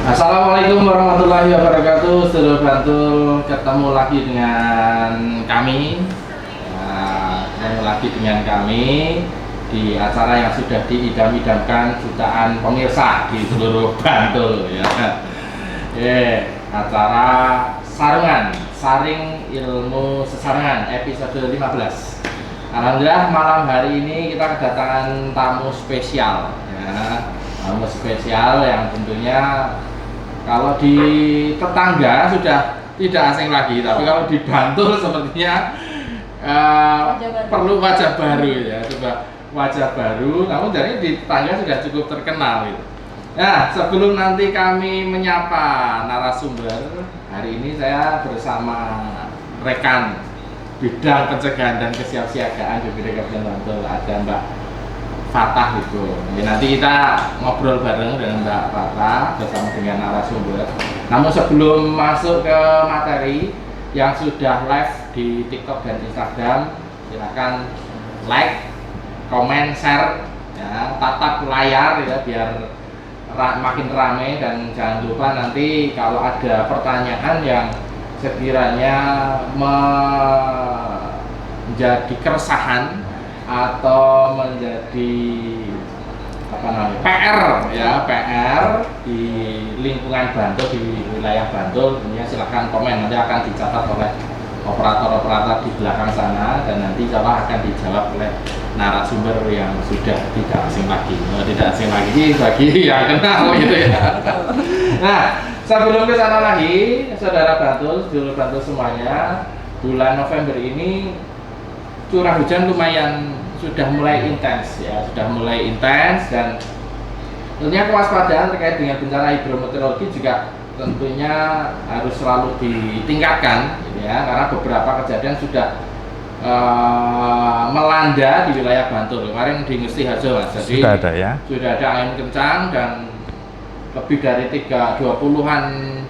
Assalamualaikum warahmatullahi wabarakatuh. Sedulur Bantul, ketemu lagi dengan kami. Ketemu lagi dengan kami di acara yang sudah diidam-idamkan jutaan pemirsa di seluruh Bantul ya. Acara Sarungan, Saring Ilmu Sesarengan episode 15. Alhamdulillah malam hari ini kita kedatangan tamu spesial ya. Tamu spesial yang tentunya kalau di tetangga sudah tidak asing lagi, tapi kalau di Bantul sepertinya perlu wajah baru ya, coba wajah baru. Namun dari di tetangga sudah cukup terkenal gitu. Nah, sebelum nanti kami menyapa narasumber, hari ini saya bersama rekan bidang pencegahan dan kesiapsiagaan BPD Kabupaten Bantul, ada Mbak Fatah itu. Nanti kita ngobrol bareng dengan Mbak Fatah bersama dengan narasumber. Namun sebelum masuk ke materi yang sudah live di TikTok dan Instagram, silakan like, komen, share, ya, tatap layar ya biar makin ramai, dan jangan lupa nanti kalau ada pertanyaan yang sekiranya menjadi keresahan atau menjadi PR ya, PR di lingkungan Bantul, di wilayah Bantul, tentunya silahkan komen, nanti akan dicatat oleh operator-operator di belakang sana, dan nanti akan dijawab oleh narasumber yang sudah tidak asing lagi. Tidak asing lagi bagi yang kenal gitu ya. Nah, sebelum ke sana lagi, saudara Bantul, sedulur Bantul semuanya, bulan November ini curah hujan lumayan sudah mulai intens ya, dan tentunya kewaspadaan terkait dengan bencana hidrometeorologi juga tentunya harus selalu ditingkatkan gitu ya, karena beberapa kejadian sudah melanda di wilayah Bantul. Kemarin di Ngesti Harjo Mas, jadi sudah ada angin kencang dan lebih dari 20-an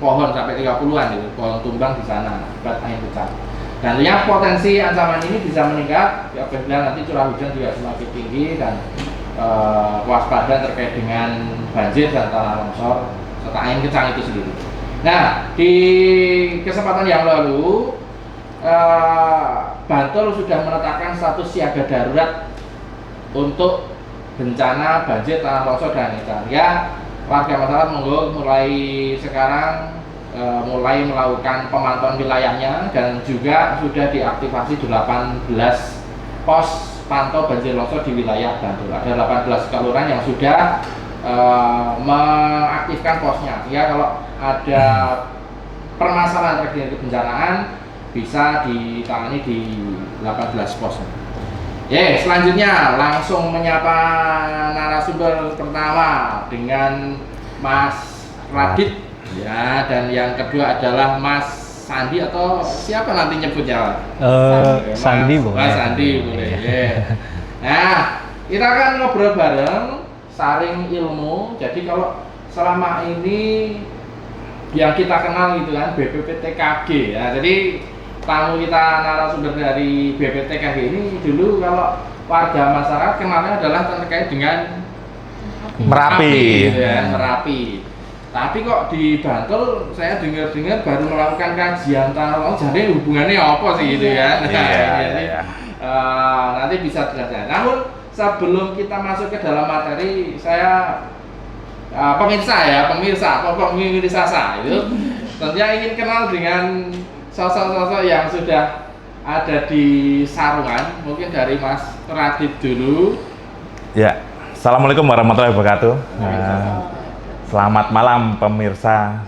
pohon sampai 30-an itu pohon tumbang di sana akibat angin kencang. Dan tentunya potensi ancaman ini bisa meningkat apabila nanti curah hujan juga semakin tinggi, dan kewaspadaan terkait dengan banjir dan tanah longsor serta angin kencang itu sendiri. Nah, di kesempatan yang lalu Bantul sudah menetapkan status siaga darurat untuk bencana banjir, tanah longsor dan angin. Ya, warga masyarakat monggo mulai sekarang mulai melakukan pemantauan wilayahnya, dan juga sudah diaktifasi 18 pos pantau banjir longsor di wilayah Bantul. Ada 18 kelurahan yang sudah mengaktifkan posnya. Ya, kalau ada permasalahan terkait dengan kebencanaan bisa ditangani di 18 pos. Selanjutnya langsung menyapa narasumber pertama dengan Mas Radit. Ya, dan yang kedua adalah Mas Sandi, atau siapa nanti nyebutnya? Sandi boleh. Mas Sandi boleh. Nah, kita akan ngobrol bareng, saring ilmu. Jadi kalau selama ini yang kita kenal gitu kan BPPTKG ya. Jadi tamu kita narasumber dari BPPTKG ini dulu kalau warga masyarakat kenalnya adalah terkait dengan Merapi gitu ya, Merapi. Tapi kok di Bantul saya dengar-dengar baru melakukan kajian tanah longsor, jadi hubungannya apa sih gitu ya? Nanti bisa dijelaskan. Namun sebelum kita masuk ke dalam materi, saya pemirsa itu tentunya ingin kenal dengan sosok-sosok yang sudah ada di Sarungan. Mungkin dari Mas Radit dulu. Ya, Assalamualaikum warahmatullahi wabarakatuh. Selamat malam pemirsa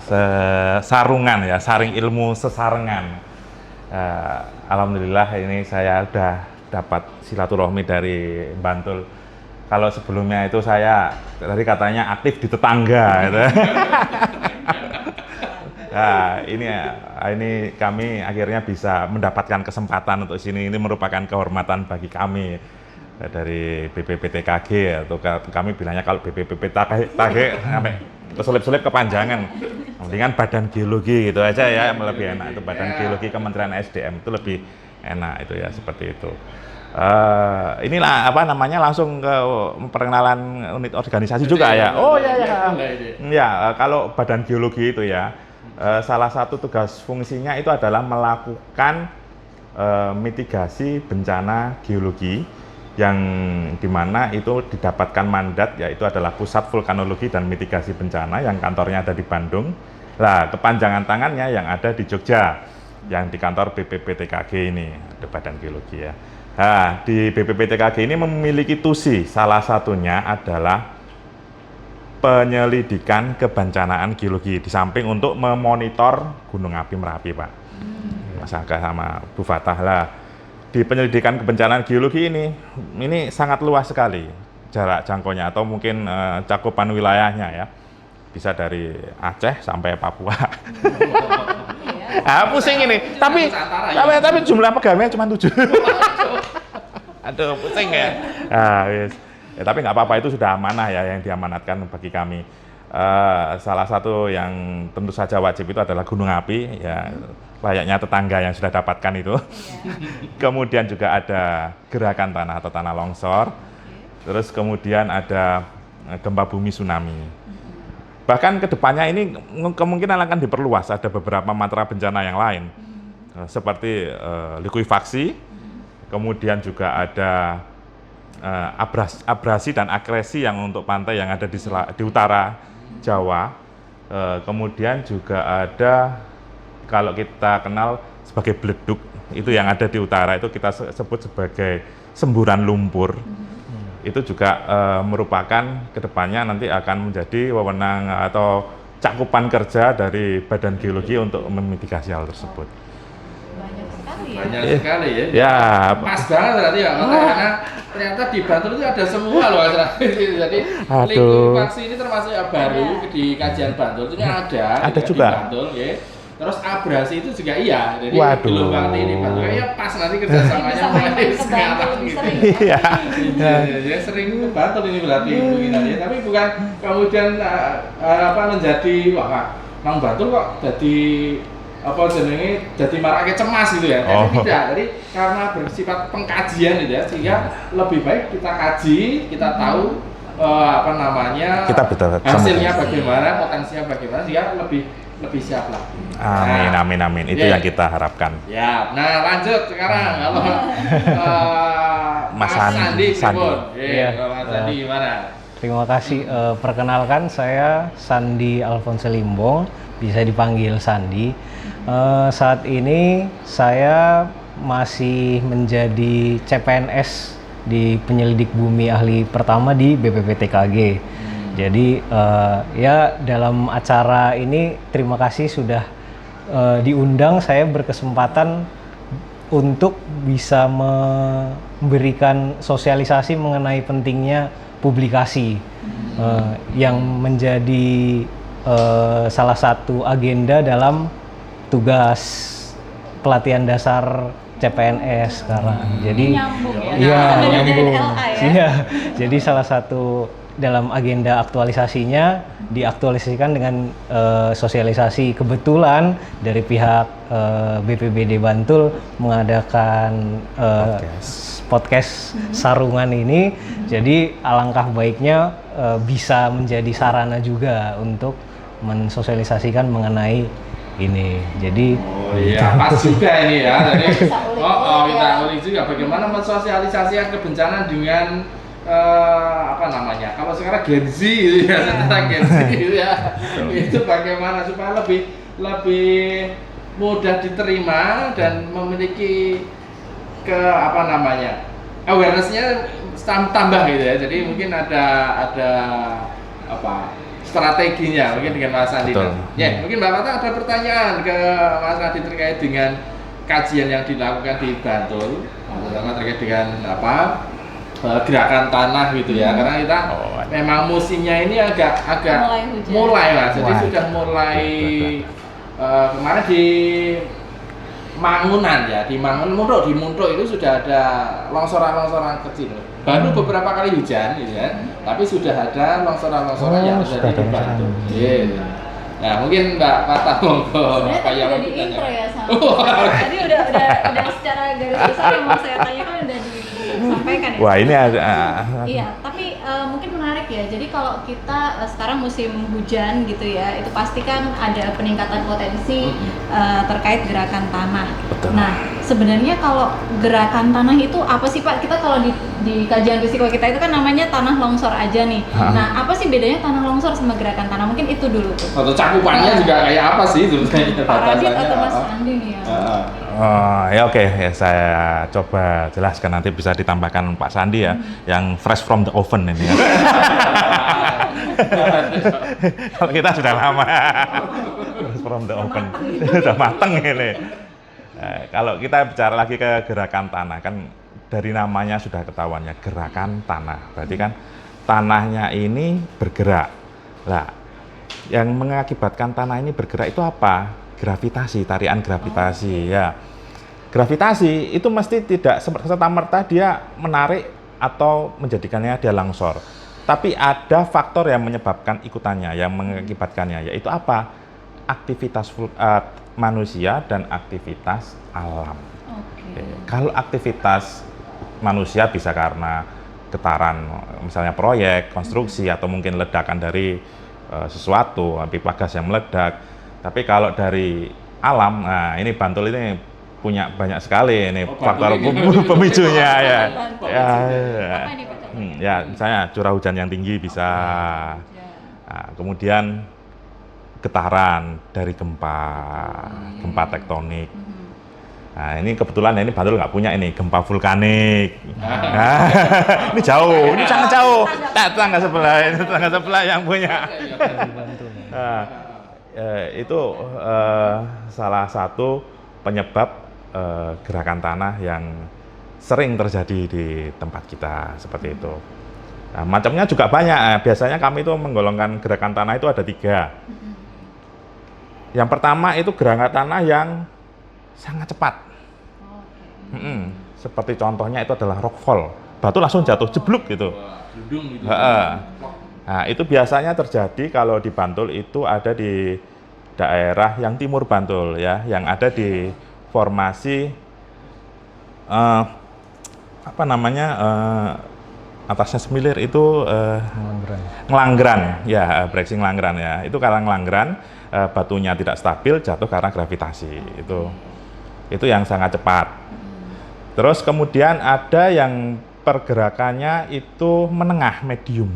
Sarungan ya, Saring Ilmu Sesarengan. Alhamdulillah ini saya udah dapat silaturahmi dari Bantul. Kalau sebelumnya itu saya tadi katanya aktif di tetangga gitu. Nah, ini kami akhirnya bisa mendapatkan kesempatan untuk sini. Ini merupakan kehormatan bagi kami dari BPPTKG, atau kami bilangnya kalau BPPTKG sampai keselip-selip kepanjangan. Mendingan Badan Geologi gitu aja ya, lebih enak. Itu Badan Geologi Kementerian SDM itu lebih enak itu ya, seperti itu. inilah apa namanya, langsung ke perkenalan unit organisasi juga ya. Oh ya ya. Ya, kalau Badan Geologi itu ya, salah satu tugas fungsinya itu adalah melakukan mitigasi bencana geologi, yang dimana itu didapatkan mandat, yaitu adalah Pusat Vulkanologi dan Mitigasi Bencana yang kantornya ada di Bandung. Nah, kepanjangan tangannya yang ada di Jogja, yang di kantor BPPTKG ini, ada Badan Geologi ya. Nah, di BPPTKG ini memiliki tusi, salah satunya adalah penyelidikan kebencanaan geologi, di samping untuk memonitor Gunung Api Merapi, Pak. Mas Angga sama Bu Fatah lah. Di penyelidikan kebencanaan geologi ini sangat luas sekali jarak jangkaunya, atau mungkin cakupan wilayahnya ya. Bisa dari Aceh sampai Papua. Pusing ini. Tapi jumlah pegawainya cuma 7. Aduh, pusing ya. Yes. Ya, tapi nggak apa-apa, itu sudah amanah ya yang diamanatkan bagi kami. Salah satu yang tentu saja wajib itu adalah gunung api, ya layaknya tetangga yang sudah dapatkan itu. Kemudian juga ada gerakan tanah atau tanah longsor. Terus kemudian ada gempa bumi tsunami. Bahkan kedepannya ini kemungkinan akan diperluas, ada beberapa matra bencana yang lain, seperti likuifaksi, kemudian juga ada abrasi dan akresi yang untuk pantai yang ada di utara Jawa. Kemudian juga ada, kalau kita kenal sebagai beleduk, itu yang ada di utara, itu kita sebut sebagai semburan lumpur. Itu juga merupakan kedepannya nanti akan menjadi wewenang atau cakupan kerja dari Badan Geologi untuk memitigasi hal tersebut. Banyak sekali ya. Ya. Pas banget berarti ya, karena ternyata di Bantul itu ada semua loh. Jadi likuifaksi ini termasuk yang baru di kajian Bantul itu ada juga di Bantul ya. Terus abrasi itu juga iya. Jadi gelombang ini Bantul ya pas nanti kerjasamanya mulai sekarang gitu. Iya. Ya sering ke Bantul ini berarti begini ya. Tapi bukan kemudian menjadi wah Mang Bantul kok jadi jadi maraknya cemas gitu ya. Tapi tidak, jadi karena bersifat pengkajian gitu ya, sehingga lebih baik kita kaji, kita tahu kita hasilnya bagaimana, potensinya bagaimana, sehingga lebih siap lah. Amin. Itu yang kita harapkan. Ya, nah lanjut sekarang kalau Mas Sandi. Mas Sandi gimana? Terima kasih. Perkenalkan, saya Sandi Alfonso Limbong, bisa dipanggil Sandi. Saat ini saya masih menjadi CPNS di penyelidik bumi ahli pertama di BPPTKG. Jadi ya dalam acara ini terima kasih sudah diundang. Saya berkesempatan untuk bisa memberikan sosialisasi mengenai pentingnya publikasi yang menjadi salah satu agenda dalam tugas pelatihan dasar CPNS sekarang. Jadi nyambung. Iya. Jadi salah satu dalam agenda aktualisasinya diaktualisasikan dengan sosialisasi. Kebetulan dari pihak BPBD Bantul mengadakan podcast sarungan ini. Jadi alangkah baiknya bisa menjadi sarana juga untuk mensosialisasikan mengenai ini. Jadi pas juga ini ya. Jadi kita ulik juga bagaimana mensosialisasikan kebencanaan dengan kalau sekarang Gen Z gitu ya, tentang Gen Z gitu ya. Itu bagaimana supaya lebih mudah diterima dan memiliki awareness-nya tambah gitu ya. Jadi mungkin ada strateginya mungkin dengan Mas Andi. Ya, mungkin Mbak Fatah ada pertanyaan ke Mas Andi terkait dengan kajian yang dilakukan di Bantul, terutama terkait dengan gerakan tanah gitu ya. Karena kita memang musimnya ini agak mulai Mas. Jadi sudah mulai kemarin di Mangunan ya, di Muntuk itu sudah ada longsoran kecil. Baru beberapa kali hujan gitu ya, tapi sudah ada longsoran yang terjadi di Bantul. Nah, mungkin Mbak Fatah monggo udah di intro ya sama. Tadi udah secara garis besar yang mau saya tanyakan udah di sampaikan ya. Wah, ini ada Iya, tapi mungkin menarik ya. Jadi kalau kita sekarang musim hujan gitu ya, itu pasti kan ada peningkatan potensi terkait gerakan tanah. Betul. Nah, sebenarnya kalau gerakan tanah itu apa sih Pak? Kita kalau di kajian risiko kita itu kan namanya tanah longsor aja nih. Nah, apa sih bedanya tanah longsor sama gerakan tanah? Mungkin itu dulu tuh. Atau cakupannya juga kayak apa sih sebetulnya? Pak Radit atau Mas apa? Andi nih ya. Oh, ya oke, ya, saya coba jelaskan, nanti bisa ditambahkan Pak Sandi ya, yang fresh from the oven ini ya. Kalau kita sudah lama, fresh from the oven, sudah mateng ini. Kalau kita bicara lagi ke gerakan tanah, kan dari namanya sudah ketahuannya gerakan tanah, berarti kan tanahnya ini bergerak. Lah, yang mengakibatkan tanah ini bergerak itu apa? Gravitasi, tarian gravitasi ya. Gravitasi itu mesti tidak serta-merta dia menarik atau menjadikannya dia longsor. Tapi ada faktor yang menyebabkan ikutannya, yang mengakibatkannya, yaitu apa? Aktivitas manusia dan aktivitas alam. Oke. Kalau aktivitas manusia bisa karena getaran, misalnya proyek, konstruksi, atau mungkin ledakan dari sesuatu, pipa gas yang meledak. Tapi kalau dari alam, nah ini Bantul ini punya banyak sekali ini faktor pemicunya ya. Ya, misalnya curah hujan yang tinggi bisa. Nah, kemudian getaran dari gempa tektonik. Nah, ini kebetulan ini Bantul nggak punya ini gempa vulkanik. Nah, ini jauh, ini sangat jauh. Tetangga sebelah yang punya. Nah, itu salah satu penyebab gerakan tanah yang sering terjadi di tempat kita seperti itu. Nah, macamnya juga banyak. Biasanya kami itu menggolongkan gerakan tanah itu ada 3. Yang pertama itu gerakan tanah yang sangat cepat. Seperti contohnya itu adalah rockfall. Batu langsung jatuh jebluk gitu. Nah, itu biasanya terjadi kalau di Bantul itu ada di daerah yang timur Bantul ya, yang ada di formasi atasnya Semilir itu Ngelanggeran ya, breksi Ngelanggeran ya. Itu karena Ngelanggeran batunya tidak stabil, jatuh karena gravitasi. Itu yang sangat cepat. Terus kemudian ada yang pergerakannya itu menengah, medium.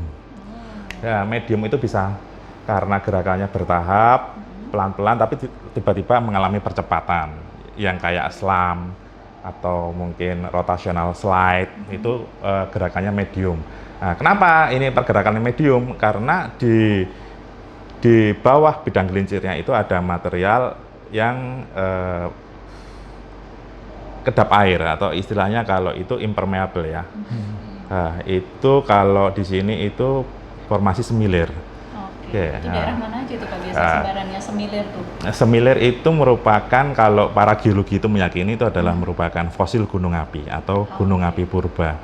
Ya, medium itu bisa karena gerakannya bertahap, pelan-pelan, tapi tiba-tiba mengalami percepatan, yang kayak slam atau mungkin rotational slide, itu gerakannya medium. Nah, kenapa ini pergerakannya medium? Karena di bawah bidang gelincirnya itu ada material yang kedap air, atau istilahnya kalau itu impermeable ya. Nah, itu kalau di sini itu formasi Semilir. Oke. Itu daerah mana aja itu Pak biasa sebarannya Semilir tuh? Semilir itu merupakan, kalau para geologi itu meyakini itu adalah merupakan fosil gunung api atau gunung api purba.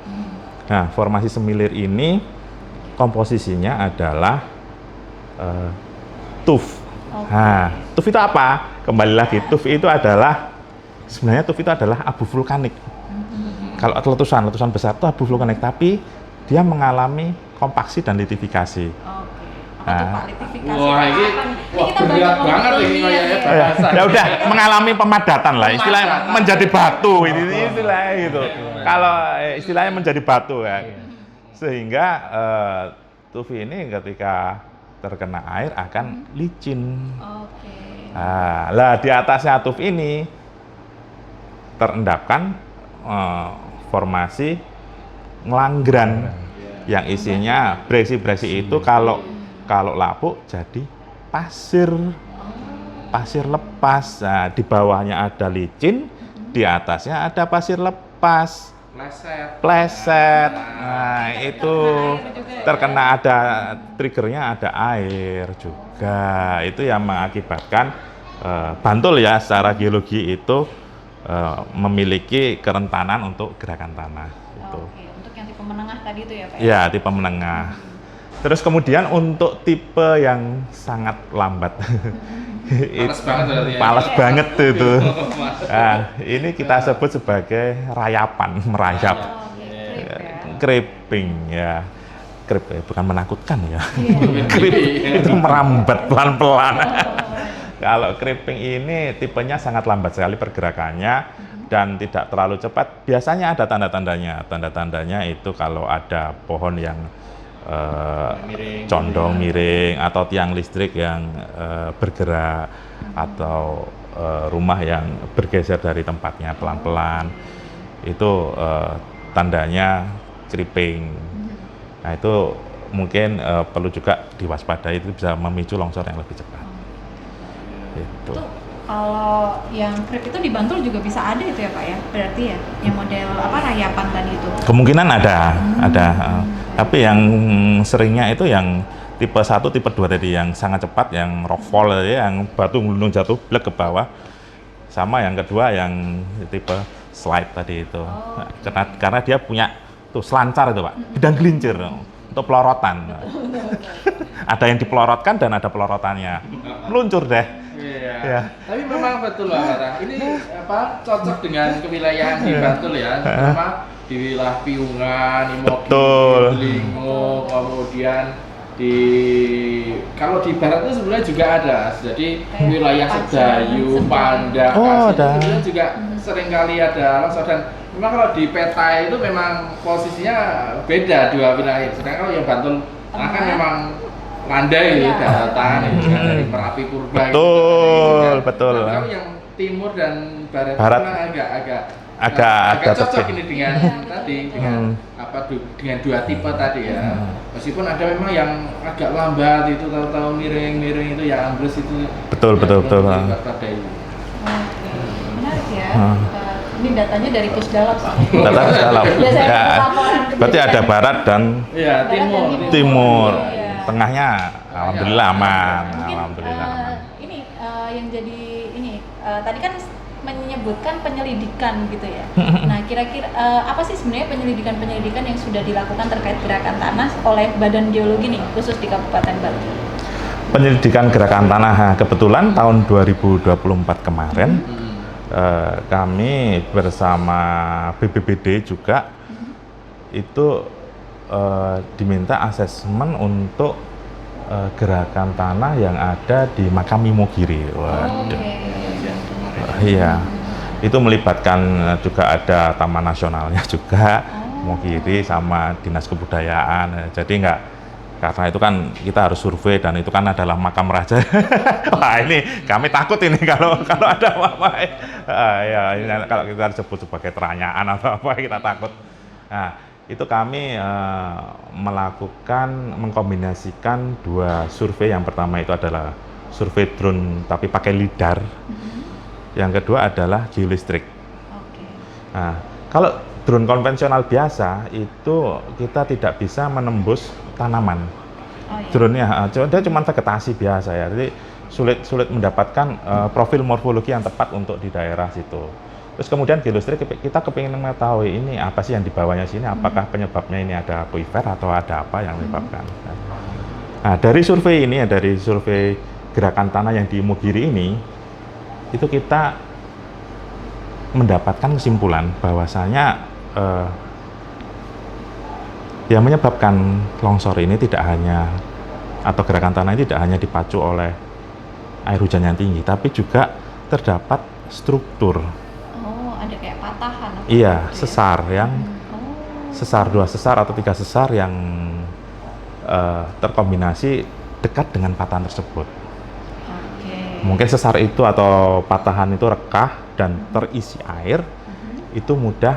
Nah, formasi Semilir ini komposisinya adalah tuf. Nah, tuf itu apa? Kembali lagi, tuf itu adalah sebenarnya tuf itu adalah abu vulkanik. Kalau letusan besar itu abu vulkanik, tapi dia mengalami kompaksi dan litifikasi. Wah, ini berat banget ini ya udah mengalami pemadatan lah, istilahnya menjadi batu ini istilahnya gitu. Kalau istilahnya menjadi batu ya. Sehingga tufi ini ketika terkena air akan licin. Lah di atasnya tuf ini terendapkan formasi Ngelanggeran yang isinya breksi-breksi itu kalau lapuk jadi pasir lepas. Nah, di bawahnya ada licin, di atasnya ada pasir lepas, pleset. Nah, itu terkena, ada triggernya, ada air juga. Itu yang mengakibatkan Bantul ya secara geologi itu memiliki kerentanan untuk gerakan tanah. Itu. Untuk yang tipe menengah tadi itu ya Pak? Ya, tipe menengah. Terus kemudian untuk tipe yang sangat lambat, males banget itu. Nah, ini kita sebut sebagai rayapan, merayap. Creeping ya. Bukan menakutkan ya. Iya. Creep itu merambat pelan-pelan. Kalau creeping ini tipenya sangat lambat sekali pergerakannya dan tidak terlalu cepat. Biasanya ada tanda-tandanya. Tanda-tandanya itu kalau ada pohon yang Miring, condong miring atau tiang listrik yang bergerak atau rumah yang bergeser dari tempatnya pelan-pelan. Itu tandanya creeping. Nah itu mungkin perlu juga diwaspadai, itu bisa memicu longsor yang lebih cepat. Itu. Itu kalau yang creep itu di Bantul juga bisa ada itu ya Pak ya? Berarti ya, yang model apa rayapan tadi itu? Kemungkinan ada. Tapi yang seringnya itu yang tipe 1, tipe 2 tadi yang sangat cepat, yang rockfall ya, yang batu gunung jatuh blek ke bawah. Sama yang kedua yang tipe slide tadi itu. Karena dia punya tuh selancar itu Pak, bidang gelincir untuk pelorotan. Ada yang dipelorotkan dan ada pelorotannya. Meluncur deh. Iya. Ya. Tapi memang betul Pak Bara. Ini cocok dengan kewilayahan di Bantul ya. Terutama di wilayah Piungan, Imogi, Betul. Delingo, kemudian kalau di barat itu sebenarnya juga ada. Jadi wilayah Sedayu, Pandak, ada. itu juga seringkali ada longsor dan memang kalau di peta itu memang posisinya beda dua wilayah. Sedangkan kalau yang Bantul kan memang landai gitu, daratan dari Merapi Purba. Betul. Nah, kalau yang timur dan barat, Barat. memang agak cocok terjadi. Iya. ini dengan tadi dengan dua tipe tadi ya. Meskipun ada memang yang agak lambat itu tahu-tahu miring itu yang ambles itu. Betul. Diwaspadai. Menarik ya. Ini datanya dari Pusdalap soalnya. Data dalam. Biasanya Ya, laporan berarti ada barat dan Iya, timur. Iya. Tengahnya alhamdulillah aman. Mungkin Alhamdulillah aman. ini yang jadi ini tadi kan menyebutkan penyelidikan gitu ya. Nah, kira-kira apa sih sebenarnya penyelidikan yang sudah dilakukan terkait gerakan tanah oleh Badan Geologi nih, khusus di Kabupaten Bantul? Penyelidikan gerakan tanah, kebetulan tahun 2024 kemarin kami bersama BPBD juga itu diminta asesmen untuk gerakan tanah yang ada di Makam Imogiri. Waduh. Iya, itu melibatkan juga ada Taman Nasionalnya juga, Imogiri sama Dinas Kebudayaan. Jadi karena itu kan kita harus survei dan itu kan adalah makam raja. Wah ini kami takut ini kalau ada apa-apa. Ya ini kalau kita disebut sebagai teranyaan atau apa kita takut. Nah itu kami mengkombinasikan dua survei. Yang pertama itu adalah survei drone tapi pakai lidar. Yang kedua adalah geolistrik. Nah, kalau drone konvensional biasa itu kita tidak bisa menembus tanaman. Drone-nya dia cuma vegetasi biasa ya. Jadi sulit mendapatkan profil morfologi yang tepat untuk di daerah situ. Terus kemudian geolistrik kita kepingin mengetahui ini apa sih yang di bawahnya sini, apakah penyebabnya ini ada akuifer atau ada apa yang menyebabkan. Nah, dari survei ini ya, dari survei gerakan tanah yang di Imogiri ini itu kita mendapatkan kesimpulan bahwasanya yang menyebabkan longsor ini tidak hanya atau gerakan tanah ini tidak hanya dipacu oleh air hujan yang tinggi, tapi juga terdapat struktur. Oh, ada kayak patahan. Iya, sesar yang sesar, 2 sesar atau 3 sesar yang terkombinasi dekat dengan patahan tersebut. Mungkin sesar itu atau patahan itu rekah dan terisi air, itu mudah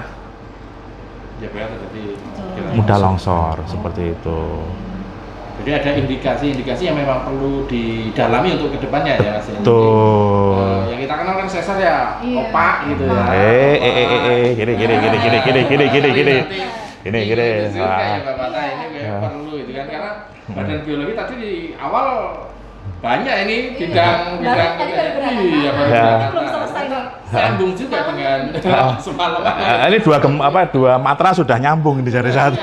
longsor seperti itu. Jadi ada indikasi yang memang perlu didalami untuk kedepannya ya Mas. Betul. Yang kita kenal kan sesar ya opak gitu ya. Gini. Kayak Bapak ini perlu itu kan karena Badan Geologi tadi di awal banyak ini bidang iya belum selesai dong. Sambung juga dengan semalam. Ini dua matra sudah nyambung di jari satu.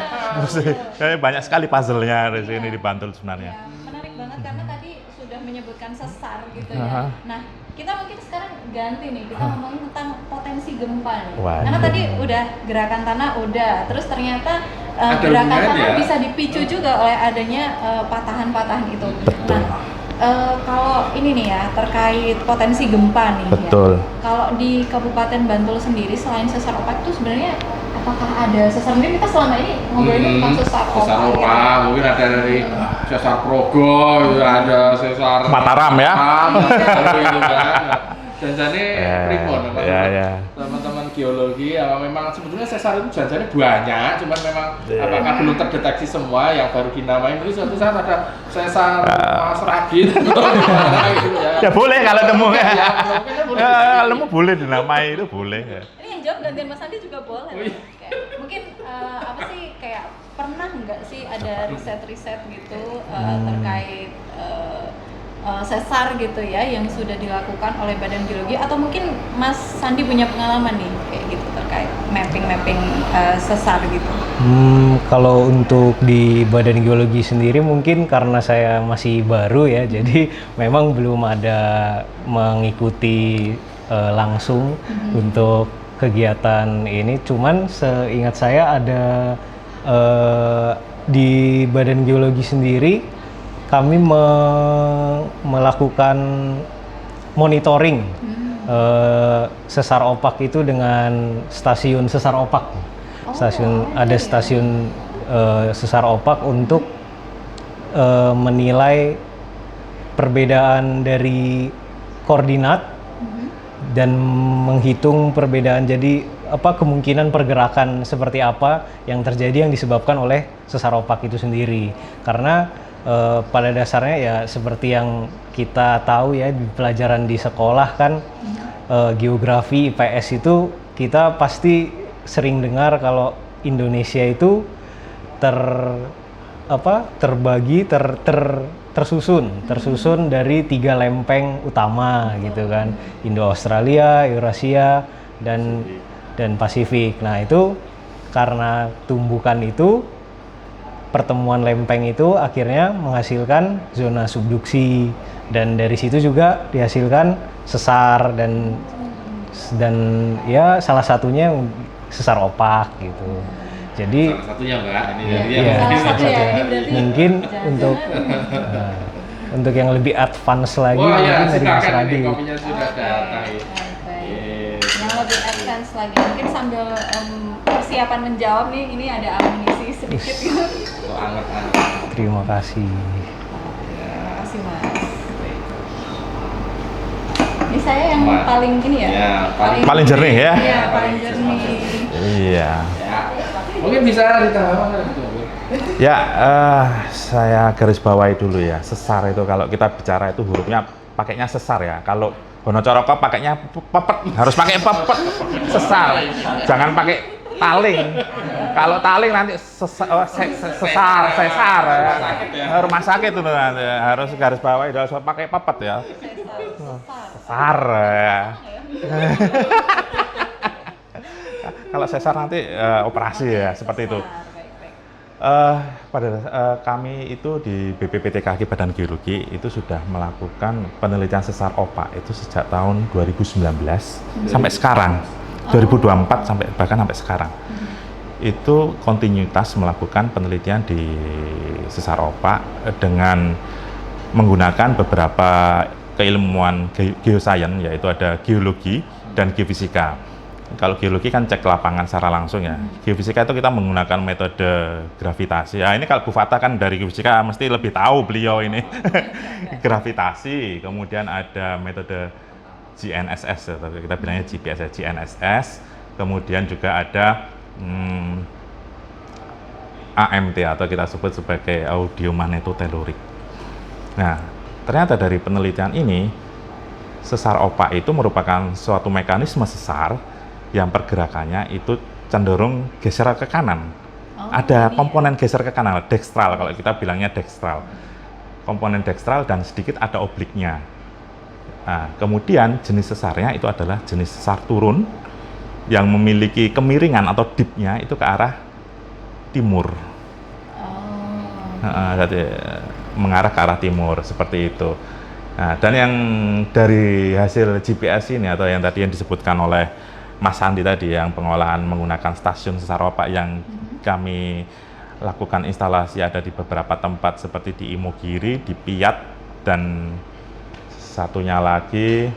Banyak sekali puzzle-nya di sini di Bantul sebenarnya. Ya, menarik banget karena tadi sudah menyebutkan sesar gitu ya. Nah, kita mungkin sekarang ganti nih, kita ngomongin tentang potensi gempa nih. Karena tadi udah gerakan tanah udah, terus ternyata Ada gerakan hubungannya. tanah bisa dipicu juga oleh adanya patahan-patahan itu. Betul. Kalau ini nih ya terkait potensi gempa nih. Betul. Ya. Kalau di Kabupaten Bantul sendiri selain sesar opak itu sebenarnya apakah ada sesar? Mungkin kita selama ini ngobrolin tentang sesar opak. Sesar gitu. opak, mungkin ada dari sesar Progo, ada sesar Mataram ya. gitu kan. Janjane pripun Ya. teman-teman geologi, memang sebetulnya sesar itu janjane banyak, cuman memang apakah belum terdeteksi semua yang baru dinamain. Ini suatu saat ada sesar Mas Ragit gitu ya. Ya boleh kalau temu ya. Mungkin boleh. Kalau boleh dinamai itu boleh. Ini yang jawab gantian Mas Andi juga boleh. Oh, iya. Kayak, mungkin apa sih kayak pernah nggak sih ada riset-riset gitu terkait sesar gitu ya yang sudah dilakukan oleh Badan Geologi, atau mungkin Mas Sandi punya pengalaman nih kayak gitu terkait mapping sesar gitu? Kalau untuk di Badan Geologi sendiri mungkin karena saya masih baru ya, jadi memang belum ada mengikuti langsung untuk kegiatan ini. Cuman seingat saya ada di Badan Geologi sendiri kami melakukan monitoring sesar opak itu dengan stasiun sesar opak. Ada stasiun sesar opak untuk menilai perbedaan dari koordinat dan menghitung perbedaan, jadi kemungkinan pergerakan seperti apa yang terjadi yang disebabkan oleh sesar opak itu sendiri. Karena pada dasarnya ya seperti yang kita tahu ya di pelajaran di sekolah kan, geografi IPS itu kita pasti sering dengar kalau Indonesia itu terbagi tersusun dari 3 lempeng utama gitu kan, Indo-Australia, Eurasia dan Pasifik. Nah itu karena tumbukan itu, pertemuan lempeng itu akhirnya menghasilkan zona subduksi, dan dari situ juga dihasilkan sesar dan ya salah satunya sesar opak gitu. Jadi salah satunya Mbak, ini iya, Salah satu ya, ini berarti mungkin untuk yang lebih advance lagi Wah ya, mungkin dari Mas silakan Radi. ini kopinya sudah datang ya. Baik. Yang lebih advance lagi, mungkin sambil persiapan menjawab nih, ini ada amunisi sedikit gitu. Kok anget-anget. Terima kasih. Terima kasih Mas. Ini saya yang Wah. paling ini ya, Ya, Paling jernih ya. Iya, paling jernih. Iya. Ya. Mungkin bisa ditambahkan gitu. Ya, saya garis bawahi dulu ya. Sesar itu kalau kita bicara itu hurufnya pakainya sesar ya. Kalau Bonocoroko pakainya pepet, harus pakai pepet. Sesar. Jangan pakai taling. Kalau taling nanti sesar, sesar ya. Rumah sakit itu nanti harus garis bawahi, harus pakai pepet ya. Sesar ya. Kalau sesar nanti operasi ya, seperti itu. Kami itu di BPPTKG Badan Geologi itu sudah melakukan penelitian sesar opak itu sejak tahun 2019 sampai sekarang, 2024 bahkan sampai sekarang. Itu kontinuitas melakukan penelitian di sesar opak dengan menggunakan beberapa keilmuan geosains, yaitu ada geologi dan geofisika. Kalau geologi kan cek lapangan secara langsung ya. Geofisika itu kita menggunakan metode gravitasi. Ya ini kalau Bu Fatah kan dari geofisika mesti lebih tahu beliau ini. Gravitasi, kemudian ada metode GNSS atau kita bilangnya GPS ya, GNSS. Kemudian juga ada AMT atau kita sebut sebagai audio magnetotelurik. Nah, ternyata dari penelitian ini sesar opak itu merupakan suatu mekanisme sesar yang pergerakannya itu cenderung geser ke kanan. Ada komponen geser ke kanan, dekstral kalau kita bilangnya dekstral. Komponen dekstral dan sedikit ada obliknya. Nah, kemudian jenis sesarnya itu adalah jenis sesar turun yang memiliki kemiringan atau dipnya itu ke arah timur. Jadi mengarah ke arah timur seperti itu. Nah, dan yang dari hasil GPS ini atau yang tadi yang disebutkan oleh Mas Sandi tadi yang pengolahan menggunakan stasiun sesar opak yang kami lakukan instalasi ada di beberapa tempat seperti di Imogiri, di Piat, dan satunya lagi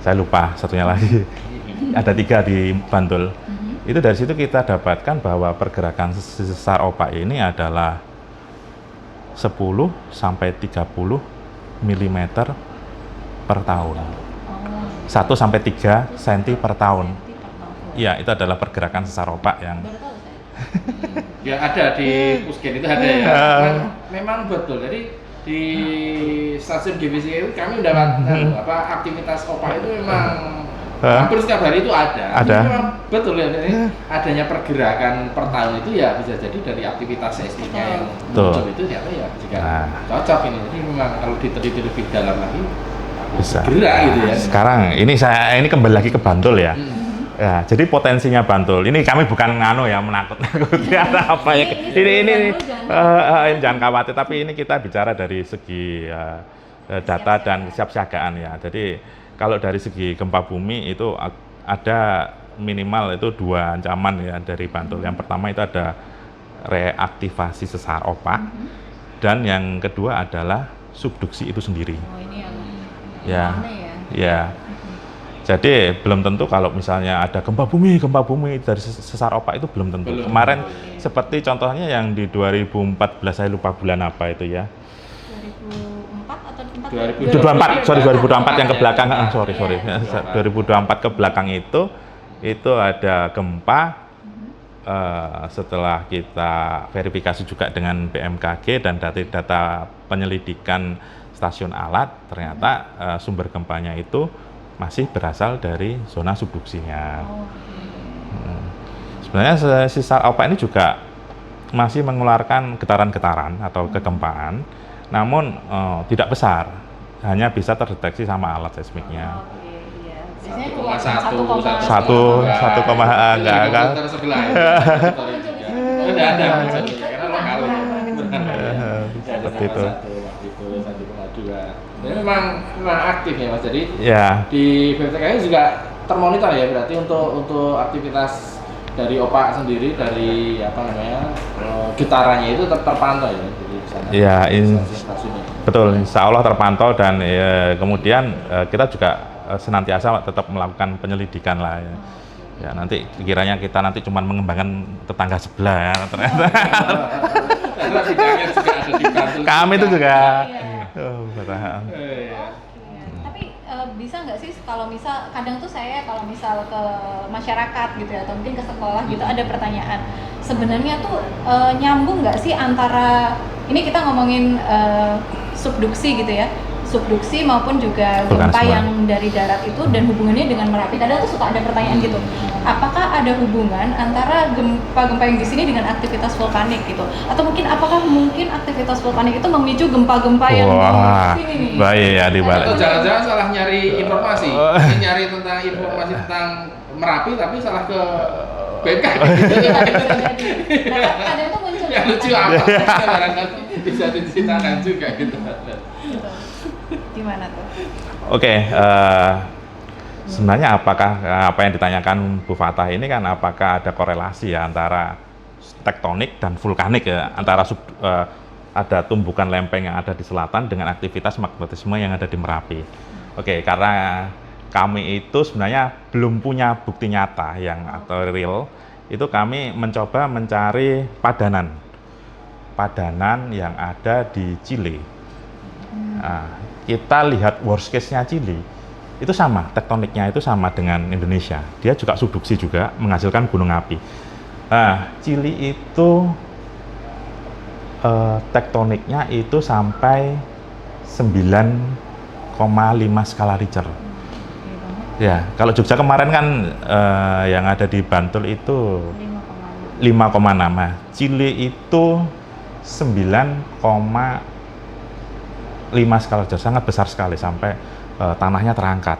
saya lupa satunya lagi. Ada 3 di Bantul. Itu dari situ kita dapatkan bahwa pergerakan sesar opak ini adalah 10 sampai 30 mm per tahun. 1 sampai 3 cm per tahun. Iya, itu adalah pergerakan sesar opak yang Ya ada di Pusgen itu ada ya. Memang betul. Jadi di stasiun GVC itu kami mendapat aktivitas opak itu memang hampir setiap hari itu ada. Ada. Memang betul ya. Jadi adanya pergerakan per tahun itu ya bisa jadi dari aktivitas seismiknya yang muncul itu ternyata ya juga cocok ini. Jadi memang kalau diteliti lebih dalam lagi bisa gerak gitu ya. Sekarang ini kembali lagi ke Bantul ya. Ya, jadi potensinya Bantul. Ini kami bukan menakut-nakuti ada apa ya. Ini jangan khawatir, tapi ini kita bicara dari segi data dan kesiapsiagaan ya. Jadi kalau dari segi gempa bumi itu ada minimal itu 2 ancaman ya dari Bantul. Yang pertama itu ada reaktivasi sesar opak, dan yang kedua adalah subduksi itu sendiri. Oh, ini yang Ya, aneh ya. ya. Jadi belum tentu kalau misalnya ada gempa bumi dari sesar opak itu belum tentu. Kemarin seperti contohnya yang di 2014, saya lupa bulan apa itu ya. 2004 atau 2024 yang ke belakang, ya. sorry. Iya. 2024 ke belakang itu ada gempa. Setelah kita verifikasi juga dengan BMKG dan data penyelidikan stasiun alat, ternyata sumber gempanya itu masih berasal dari zona subduksinya. Sebenarnya sesar opak ini juga masih mengeluarkan getaran-getaran atau kegempaan, namun tidak besar, hanya bisa terdeteksi sama alat seismiknya. Biasanya 1, enggak. Tersebelah ya. Udah ada karena lokal ya. Seperti itu. 1,2. Jadi memang aktif ya Mas. Jadi Ya. di BPTK juga termonitor ya, berarti untuk aktivitas dari opak sendiri, dari getarannya itu terpantau ya. Jadi sana. Ya, stasiunnya. betul. Insya Allah terpantau, dan kemudian kita juga senantiasa tetap melakukan penyelidikan lah ya. Ya, nanti kiranya kita nanti cuma mengembangkan tetangga sebelah ya, ternyata. Karena bidangnya juga ada di Bantul. Kami itu juga. Tapi bisa nggak sih kalau misal kadang tuh saya kalau misal ke masyarakat gitu ya, atau mungkin ke sekolah gitu ada pertanyaan, sebenarnya tuh nyambung nggak sih antara ini kita ngomongin subduksi gitu ya, subduksi maupun juga gempa yang dari darat itu dan hubungannya dengan Merapi. Kadang tuh suka ada pertanyaan gitu, apakah ada hubungan antara gempa-gempa yang di sini dengan aktivitas vulkanik gitu, atau apakah mungkin aktivitas vulkanik itu memicu gempa-gempa yang di sini nih? Baik ya, di balik. Atau jangan-jangan salah nyari informasi, nyari tentang informasi tentang Merapi tapi salah ke BMKG. Nah, kadang tuh muncul yang lucu apa? Barangkali bisa diceritakan juga gitu. Gimana tuh? Oke, sebenarnya apakah apa yang ditanyakan Bu Fatah ini kan, apakah ada korelasi ya antara tektonik dan vulkanik ya, antara ada tumbukan lempeng yang ada di selatan dengan aktivitas magmatisme yang ada di Merapi. Oke, karena kami itu sebenarnya belum punya bukti nyata atau real, itu kami mencoba mencari padanan yang ada di Chile. Nah, kita lihat worst case-nya Chile, itu sama, tektoniknya itu sama dengan Indonesia. Dia juga subduksi juga, menghasilkan gunung api. Nah, Chile itu tektoniknya itu sampai 9,5 skala Richter. Ya, kalau Jogja kemarin kan yang ada di Bantul itu 5,6. Chile itu 9,5 skala Richter, sangat besar sekali, sampai tanahnya terangkat.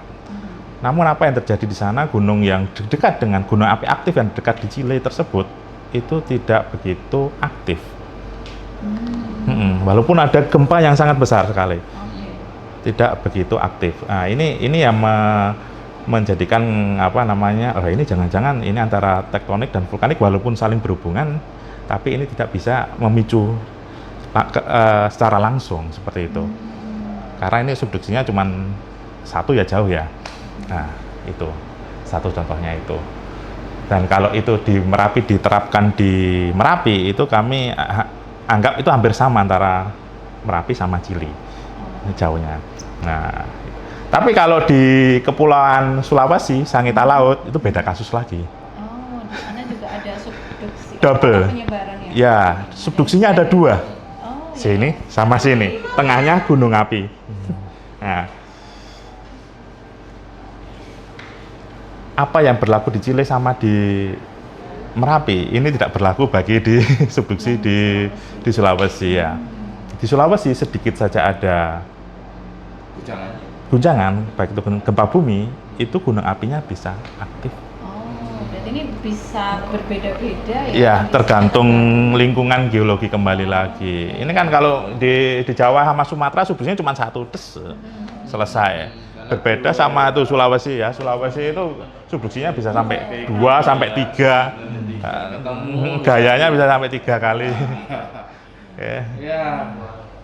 Namun apa yang terjadi di sana, gunung yang dekat dengan gunung api aktif yang dekat di Chile tersebut itu tidak begitu aktif. Walaupun ada gempa yang sangat besar sekali, tidak begitu aktif. Nah, ini yang menjadikan apa namanya, oh ini jangan-jangan ini antara tektonik dan vulkanik walaupun saling berhubungan, tapi ini tidak bisa memicu secara langsung seperti itu. Karena ini subduksinya cuma satu ya jauh ya. Nah itu satu contohnya itu. Dan kalau itu di Merapi diterapkan di Merapi itu kami anggap itu hampir sama antara Merapi sama Chili jauhnya. Nah, tapi kalau di Kepulauan Sulawesi, Sangita Laut itu beda kasus lagi. Oh, di sana juga ada subduksi. Double. Penyebaran ya. Ya, subduksinya ada 2. Oh, Sini iya. sama sini, tengahnya gunung api. Nah, apa yang berlaku di Chile sama di Merapi ini tidak berlaku bagi di subduksi di Sulawesi ya. Di Sulawesi sedikit saja ada guncangan, baik itu gempa bumi, itu gunung apinya bisa aktif. Oh, berarti ini bisa berbeda-beda ya? Iya, tergantung lingkungan geologi kembali lagi. Ini kan kalau di Jawa sama Sumatera subduksinya cuma 1 selesai. Berbeda sama itu Sulawesi ya. Sulawesi itu subduksinya bisa sampai 2 sampai 3. Gayanya bisa sampai 3 kali.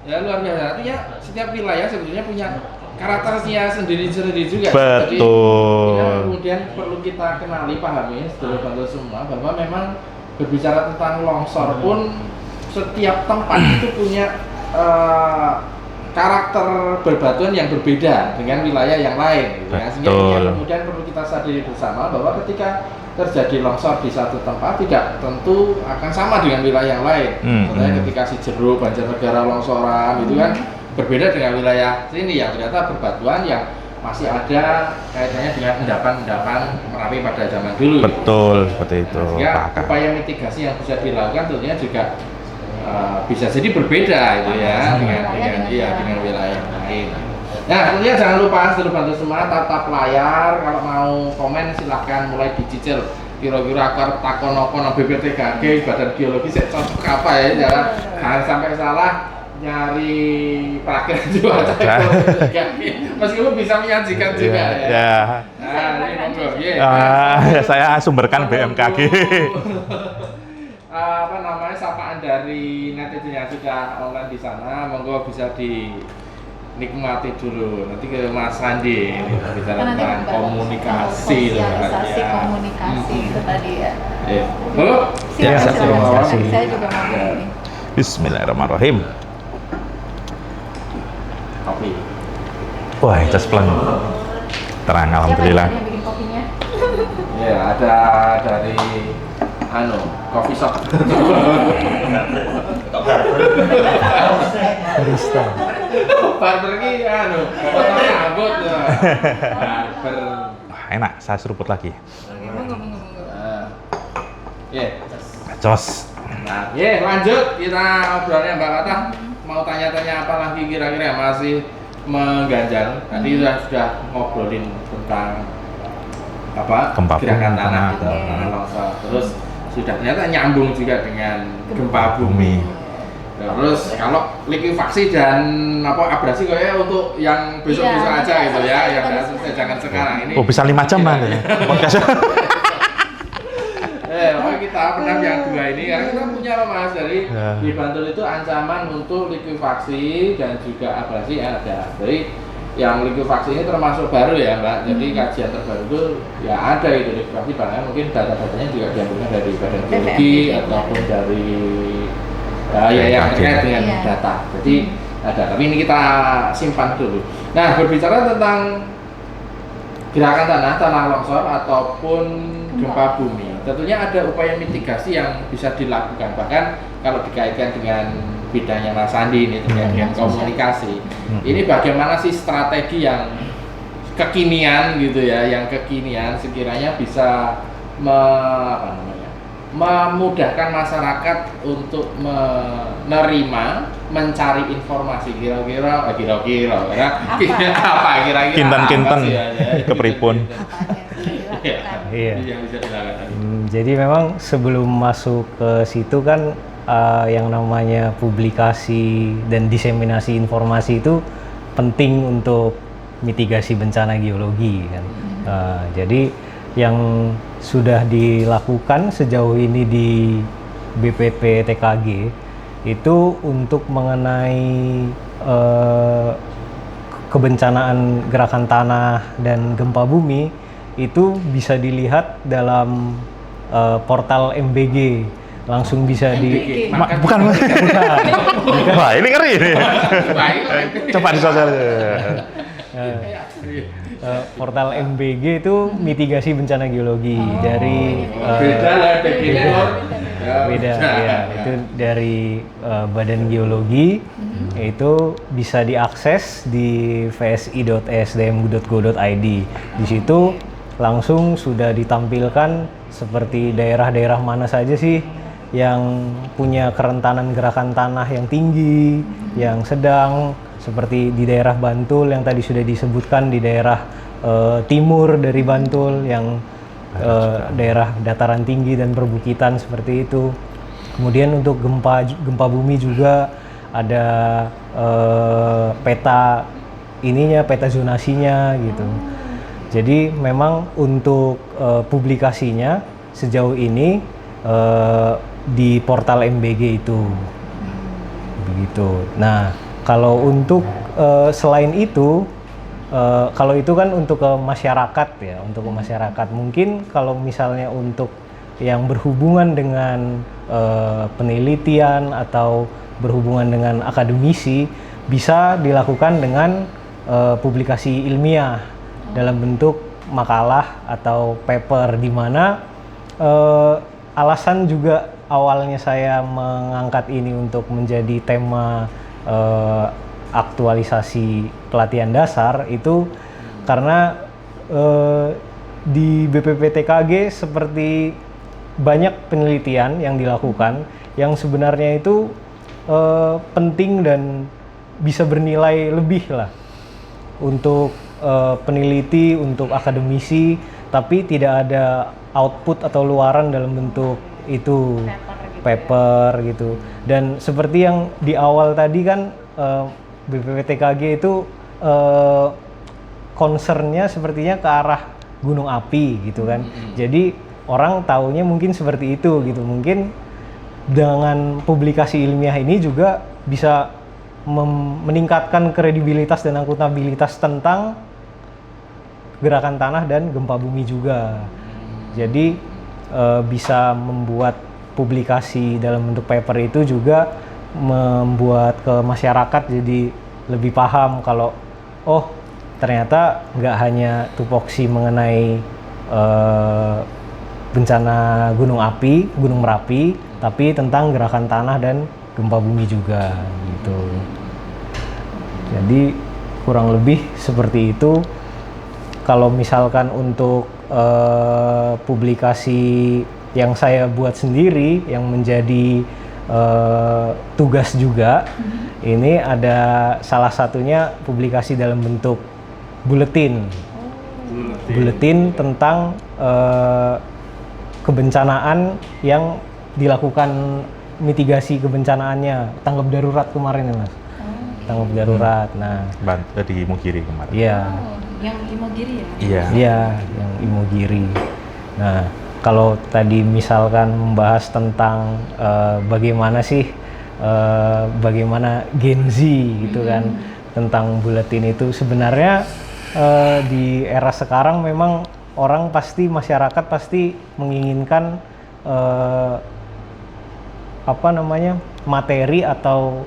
Ya luar biasa. Artinya setiap wilayah sebetulnya punya karakternya sendiri-sendiri juga. Betul. Jadi, ini kemudian perlu kita kenali, pahami, saudara-saudara semua, bahwa memang berbicara tentang longsor pun setiap tempat itu punya karakter berbatuan yang berbeda dengan wilayah yang lain. Gitu ya. Sehingga ini kemudian perlu kita sadari bersama bahwa ketika terjadi longsor di satu tempat tidak tentu akan sama dengan wilayah yang lain. Contohnya ketika Sijeruk, Banjarnegara longsoran itu kan berbeda dengan wilayah sini yang ternyata berbatuan yang masih ada kaitannya dengan endapan-endapan Merapi pada zaman dulu. Betul, seperti itu. Sehingga upaya mitigasi yang bisa dilakukan tentunya juga bisa jadi berbeda itu ya dengan wilayah lain. Nah, tentunya jangan lupa bantu semua tatap layar. Kalau mau komen silahkan mulai dicicil. Kira-kira akar takonokono BPTKG Badan Geologi saya cocok apa ya, jangan sampai salah nyari perakiran cuaca meskipun bisa menyajikan juga ya. Nah, ini monggo. Ya, saya sumberkan BMKG. Apa namanya, sapaan dari netizen yang sudah online di sana, monggo bisa dinikmati dulu. Nanti ke Mas Randi bicara tentang komunikasi, sosialisasi komunikasi itu tadi ya. Halo? Silakan. Saya juga mau ini. Bismillahirrahmanirrahim. Kopi. Wah, cespleng. Terang, alhamdulillah. Siapa yang bikin kopinya? Ya, ada dari coffee shop. Barista. Barber ki potong rambut. Barber. Enak, saya seruput lagi. Monggo. Jos. Nah, lanjut kita obrolannya Mbak Kata. Mau tanya-tanya apa lagi kira-kira, masih mengganjal. Tadi sudah ngobrolin tentang Gempa gerakan bumi, tanah gitu, longsor. Terus sudah ternyata nyambung juga dengan gempa bumi. Terus kalau likuifaksi dan abrasi kayaknya untuk yang besok-besok aja gitu ya, yang jangan sekarang ini. Oh, bisa 5 jam lah ya podcastnya. Kita pernah yang 2 ini karena kita punya Mas dari di Bantul itu ancaman untuk likuifaksi dan juga abrasi ada. Jadi yang likuifaksi ini termasuk baru ya Mbak. Jadi kajian terbaru itu ya ada itu likuifaksi, bahkan mungkin data-datanya juga diambilkan dari Badan Geologi ataupun dari yang terkait dengan data. Jadi ada, tapi ini kita simpan dulu. Nah, berbicara tentang gerakan tanah longsor ataupun gempa bumi, tentunya ada upaya mitigasi yang bisa dilakukan. Bahkan kalau dikaitkan dengan bidangnya Mas Andi ini terkait dengan komunikasi, ini bagaimana sih strategi yang kekinian gitu ya, yang kekinian sekiranya bisa memudahkan masyarakat untuk menerima, mencari informasi kira-kira kinten kepripun. Iya. Yang bisa dilakukan. Jadi memang sebelum masuk ke situ kan yang namanya publikasi dan diseminasi informasi itu penting untuk mitigasi bencana geologi kan. Jadi yang sudah dilakukan sejauh ini di BPPTKG itu untuk mengenai kebencanaan gerakan tanah dan gempa bumi itu bisa dilihat dalam portal MBG, langsung bisa di Bukan. Wah, ini ngeri ini. Coba disosial. Portal MBG itu mitigasi bencana geologi dari Beda lah, beda ya, itu dari Badan Geologi. Itu bisa diakses di vsi.esdm.go.id. Di situ langsung sudah ditampilkan seperti daerah-daerah mana saja sih yang punya kerentanan gerakan tanah yang tinggi, yang sedang, seperti di daerah Bantul yang tadi sudah disebutkan, di daerah timur dari Bantul yang daerah dataran tinggi dan perbukitan seperti itu. Kemudian untuk gempa bumi juga ada peta zonasinya gitu. Jadi memang untuk publikasinya sejauh ini di portal MBG itu begitu. Nah, kalau untuk selain itu, kalau itu kan untuk ke masyarakat ya, untuk ke masyarakat. Mungkin kalau misalnya untuk yang berhubungan dengan penelitian atau berhubungan dengan akademisi, bisa dilakukan dengan publikasi ilmiah dalam bentuk makalah atau paper, di mana alasan juga awalnya saya mengangkat ini untuk menjadi tema aktualisasi pelatihan dasar itu karena di BPPTKG seperti banyak penelitian yang dilakukan yang sebenarnya itu penting dan bisa bernilai lebih lah untuk peneliti, untuk akademisi, tapi tidak ada output atau luaran dalam bentuk itu paper gitu. Dan seperti yang di awal tadi kan BPPTKG itu concernnya sepertinya ke arah gunung api gitu kan. Jadi orang taunya mungkin seperti itu gitu. Mungkin dengan publikasi ilmiah ini juga bisa meningkatkan kredibilitas dan akuntabilitas tentang gerakan tanah dan gempa bumi juga. Jadi bisa membuat publikasi dalam bentuk paper itu juga membuat ke masyarakat jadi lebih paham kalau oh ternyata nggak hanya tupoksi mengenai bencana gunung api, gunung Merapi, tapi tentang gerakan tanah dan gempa bumi juga gitu. Jadi kurang lebih seperti itu. Kalau misalkan untuk publikasi yang saya buat sendiri yang menjadi tugas juga, ini ada salah satunya publikasi dalam bentuk buletin tentang kebencanaan yang dilakukan, mitigasi kebencanaannya, tanggap darurat kemarin ya Mas. Tanggap darurat. Nah, di Imogiri kemarin. Iya. Yang Imogiri ya? Iya. Iya, yang Imogiri. Nah, kalau tadi misalkan membahas tentang bagaimana sih bagaimana Gen Z gitu kan, tentang buletin itu sebenarnya di era sekarang memang orang pasti, masyarakat pasti menginginkan materi atau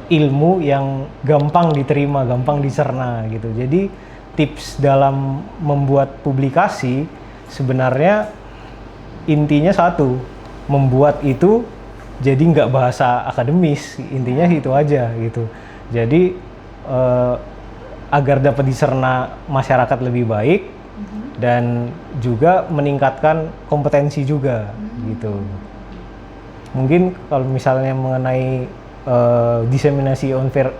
ilmu yang gampang diterima, gampang dicerna gitu. Jadi tips dalam membuat publikasi sebenarnya intinya satu, membuat itu jadi nggak bahasa akademis, intinya itu aja gitu. Jadi agar dapat dicerna masyarakat lebih baik dan juga meningkatkan kompetensi juga gitu. Mungkin kalau misalnya mengenai diseminasi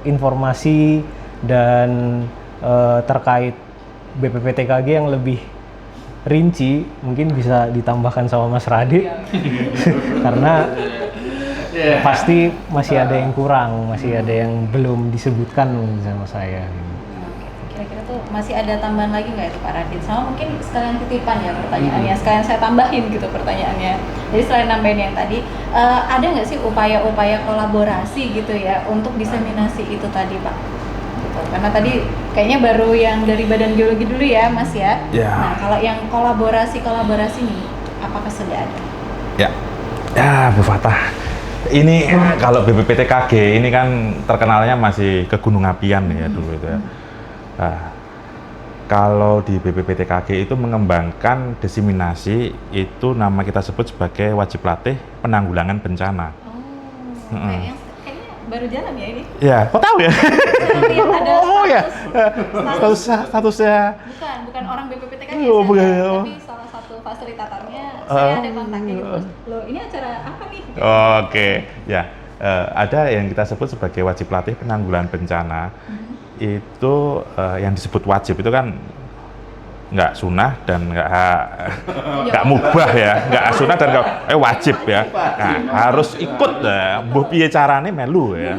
informasi dan terkait BPPTKG yang lebih rinci, mungkin bisa ditambahkan sama Mas Radit karena pasti masih ada yang kurang, masih ada yang belum disebutkan sama saya. kira-kira tuh masih ada tambahan lagi nggak itu Pak Radit? Sama mungkin sekalian titipan ya pertanyaannya, sekalian saya tambahin gitu pertanyaannya. Jadi selain nambahin yang tadi, ada nggak sih upaya-upaya kolaborasi gitu ya untuk diseminasi itu tadi Pak? Gitu. Karena tadi kayaknya baru yang dari Badan Geologi dulu ya Mas ya. Ya. Nah kalau yang kolaborasi nih, apakah sudah ada? Ya Bu Fatah, ini kalau BPPTKG ini kan terkenalnya masih ke gunung apian ya dulu itu ya. Nah, kalau di BPPTKG itu mengembangkan diseminasi, itu nama kita sebut sebagai wajib latih penanggulangan bencana. Kayaknya baru jalan ya ini? Ya, kok tahu ya? Seperti yang ada Statusnya. bukan orang BPPTK Oh, bukan. tapi salah satu fasilitatornya saya ada kontaknya gitu. Loh, ini acara apa nih? Oke, ya. Ada yang kita sebut sebagai wajib latih penanggulangan bencana. Itu yang disebut wajib itu kan nggak sunah dan nggak mubah ya, nggak sunah dan nggak wajib ya. Nah, harus ikut ya, mbuh piye carane melu ya.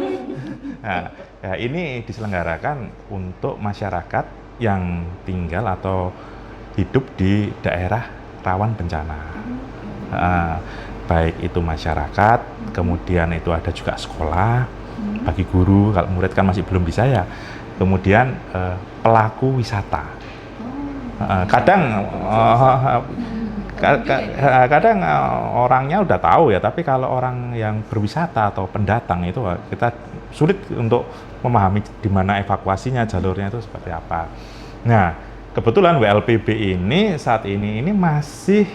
Nah, ya, ini diselenggarakan untuk masyarakat yang tinggal atau hidup di daerah rawan bencana. Baik itu masyarakat, kemudian itu ada juga sekolah, bagi guru, kalau murid kan masih belum bisa ya. Kemudian pelaku wisata. Kadang orangnya udah tahu ya, tapi kalau orang yang berwisata atau pendatang itu kita sulit untuk memahami di mana evakuasinya, jalurnya itu seperti apa. Nah, kebetulan WLPB ini saat ini masih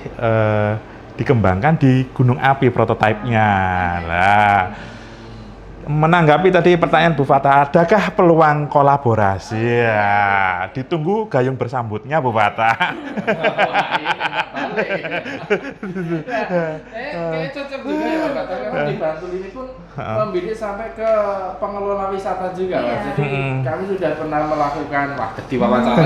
dikembangkan di gunung api prototipenya. Nah, menanggapi tadi pertanyaan Bu Fatah, adakah peluang kolaborasi? Ya, ditunggu gayung bersambutnya Bu Fatah. Kayaknya cocok juga ya Pak Fatah, karena di Bantul ini pun membidik sampai ke pengelola wisata juga Mas. Jadi kami sudah pernah melakukan di wawancara.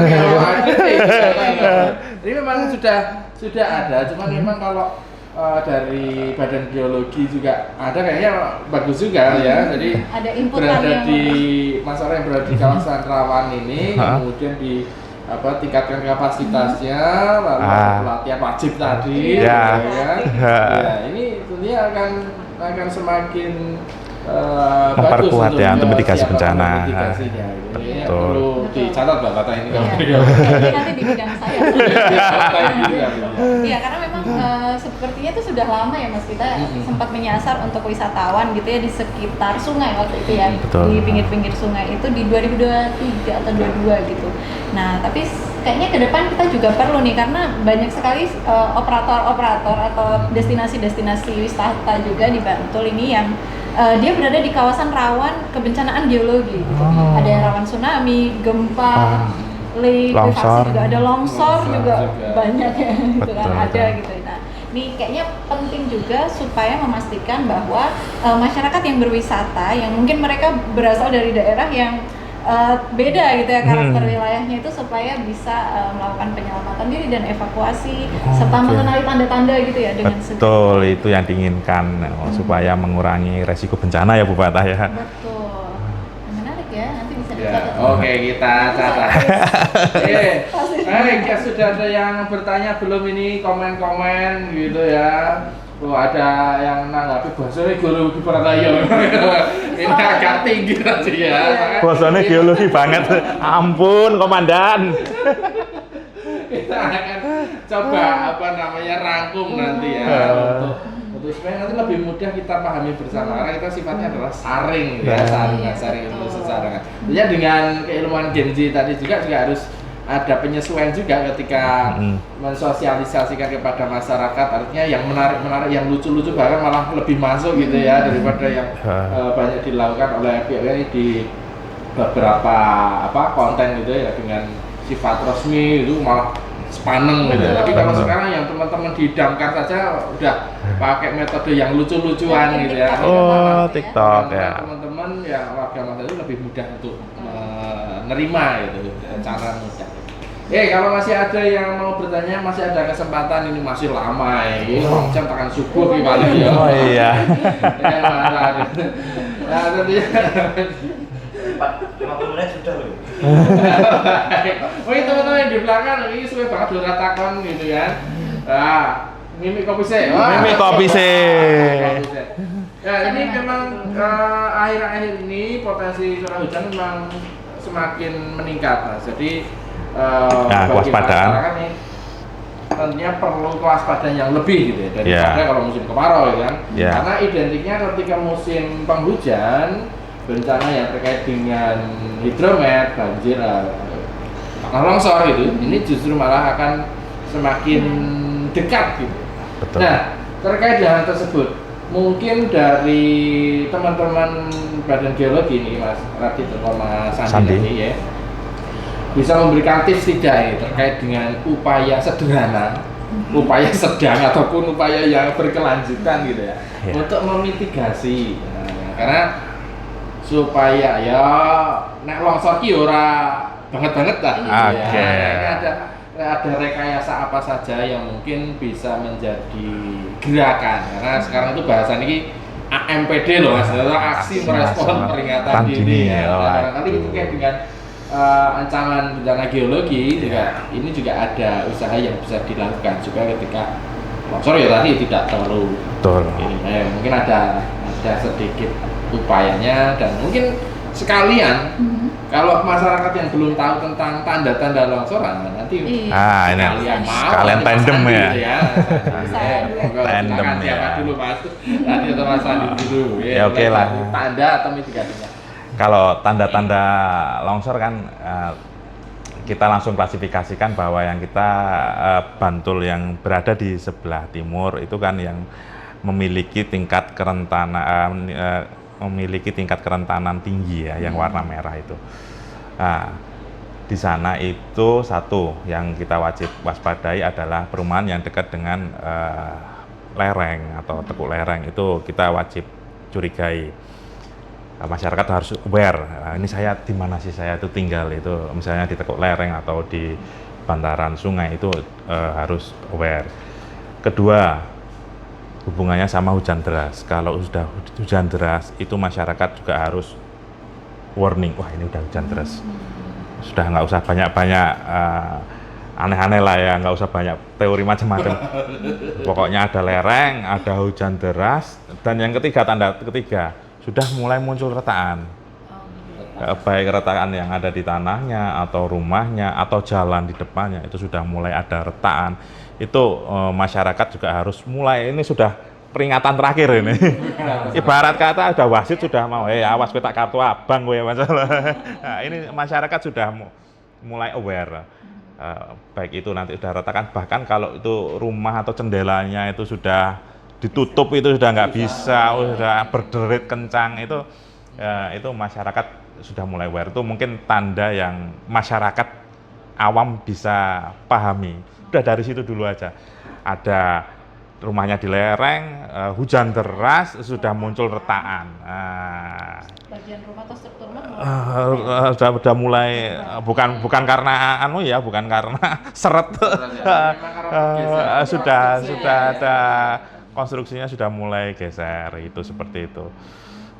Ini memang sudah ada, cuman memang kalau dari Badan Geologi juga ada, kayaknya bagus juga ya. Jadi ada input berada di masyarakat yang berada di kawasan rawan ini, kemudian tingkatkan kapasitasnya, lalu pelatihan wajib tadi, ya. Ini tentunya akan semakin memperkuat ya untuk mitigasi bencana. Ini perlu dicatat Mbak Fatah ini. Ini nanti di bidang saya. Iya, karena memang sepertinya itu sudah lama ya Mas, kita sempat menyasar untuk wisatawan gitu ya di sekitar sungai waktu itu ya. Betul. Di pinggir-pinggir sungai itu di 2023 atau 2022 gitu. Nah, tapi kayaknya ke depan kita juga perlu nih, karena banyak sekali operator-operator atau destinasi-destinasi wisata juga di Bantul ini yang dia berada di kawasan rawan kebencanaan geologi gitu. Ada yang rawan tsunami, gempa, likuifaksi juga ada, longsor juga banyak ya gitu kan, ada gitu. Nah, ini kayaknya penting juga supaya memastikan bahwa masyarakat yang berwisata yang mungkin mereka berasal dari daerah yang beda gitu ya karakter wilayahnya itu, supaya bisa melakukan penyelamatan diri dan evakuasi serta mengenali tanda-tanda gitu ya dengan betul segera. Itu yang diinginkan supaya mengurangi resiko bencana ya Bu Fatah ya. Betul. Menarik ya, nanti bisa dicatat. Oke, kita catat. Baik, ya sudah ada yang bertanya belum ini, komen-komen gitu ya. Oh, ada yang nanggapi bahasanya geologi Prataya. Ini agak tinggi tadi ya. Bahasanya geologi banget. Ampun, Komandan. Kita akan coba rangkum nanti ya untuk supaya nanti lebih mudah kita pahami bersama, karena kita sifatnya adalah saring ya, saring ilmu secara. Tentunya dengan keilmuan Gen Z tadi juga harus ada penyesuaian juga ketika mensosialisasikan kepada masyarakat, artinya yang menarik, yang lucu-lucu bahkan malah lebih masuk gitu ya daripada yang banyak dilakukan oleh pihak ini di beberapa konten gitu ya dengan sifat resmi itu malah sepaneng gitu. Tapi kalau sekarang yang teman-teman di Damkar saja udah pakai metode yang lucu-lucuan gitu ya. TikTok ya. Teman-teman ya warga masyarakat itu lebih mudah untuk menerima gitu, cara mudah. Kalau masih ada yang mau bertanya, masih ada kesempatan, ini masih lama ya. Ini jam tekan subuh nih paling ya. Oh iya. Nah, tentunya 50 menit sudah loh. Mungkin teman-teman yang di belakang ini suwe banget lo ratakan gitu kan. Nah, mimik kopi sih. Mimik kopi sih. Ya ini memang akhir-akhir ini potensi curah hujan memang semakin meningkat. Nah, jadi nah, bagi kewaspadaan masyarakat nih tentunya perlu kewaspadaan yang lebih gitu ya daripada kalau musim kemarau ya kan. Karena identiknya ketika musim penghujan bencana yang terkait dengan hidromet, banjir, tanah longsor gitu, ini justru malah akan semakin dekat gitu. Betul. Nah, terkait dengan tersebut, mungkin dari teman-teman Badan Geologi nih Mas Radit atau Mas Sandi ini ya, bisa memberikan tips tidak ya terkait dengan upaya sederhana, upaya sedang ataupun upaya yang berkelanjutan gitu ya, untuk memitigasi. Nah, karena supaya ya nek longsor ki ora banget-banget lah gitu ya. Nah, ini ada rekayasa apa saja yang mungkin bisa menjadi gerakan, karena sekarang itu bahasan ini AMPD loh Mas, aksi merespon peringatan dini ya. Nah, barangkali itu kayak dengan ancaman bencana geologi juga ini juga ada usaha yang bisa dilakukan supaya ketika longsor ya tadi tidak terlalu ini, mungkin ada sedikit upayanya dan mungkin sekalian kalau masyarakat yang belum tahu tentang tanda-tanda longsoran nanti ini sekalian tandem ya. Tandem ya. Dulu Mas. Nanti atau Mas Andi dulu ya. Oke lah. Tanda atau mitigasinya. Kalau tanda-tanda longsor kan kita langsung klasifikasikan bahwa yang kita Bantul yang berada di sebelah timur itu kan yang memiliki tingkat kerentanan tinggi ya, yang warna merah itu. Nah, di sana itu satu yang kita wajib waspadai adalah perumahan yang dekat dengan lereng atau tekuk lereng, itu kita wajib curigai. Masyarakat harus aware. Nah, ini saya di mana sih saya itu tinggal, itu misalnya di tekuk lereng atau di bantaran sungai itu harus aware. Kedua, hubungannya sama hujan deras. Kalau sudah hujan deras itu masyarakat juga harus warning, wah ini udah hujan deras. Sudah nggak usah banyak-banyak aneh-aneh lah ya, nggak usah banyak teori macam-macam. Pokoknya ada lereng, ada hujan deras, dan yang ketiga, tanda ketiga sudah mulai muncul retakan. Baik retakan yang ada di tanahnya atau rumahnya atau jalan di depannya itu sudah mulai ada retakan. Itu masyarakat juga harus mulai, ini sudah peringatan terakhir ini. Ibarat kata udah wasit sudah mau, awas kita kartu abang gue masalah. Nah, ini masyarakat sudah mulai aware. Baik itu nanti sudah retakan, bahkan kalau itu rumah atau jendelanya itu sudah ditutup, itu sudah nggak bisa, sudah berderit kencang, itu masyarakat sudah mulai aware. Itu mungkin tanda yang masyarakat awam bisa pahami. Udah dari situ dulu aja. Ada rumahnya di lereng, hujan deras, sudah muncul retakan. Bagian rumah atau struktur rumah sudah mulai bukan karena bukan karena seret. Sudah ada konstruksinya sudah mulai geser, itu seperti itu.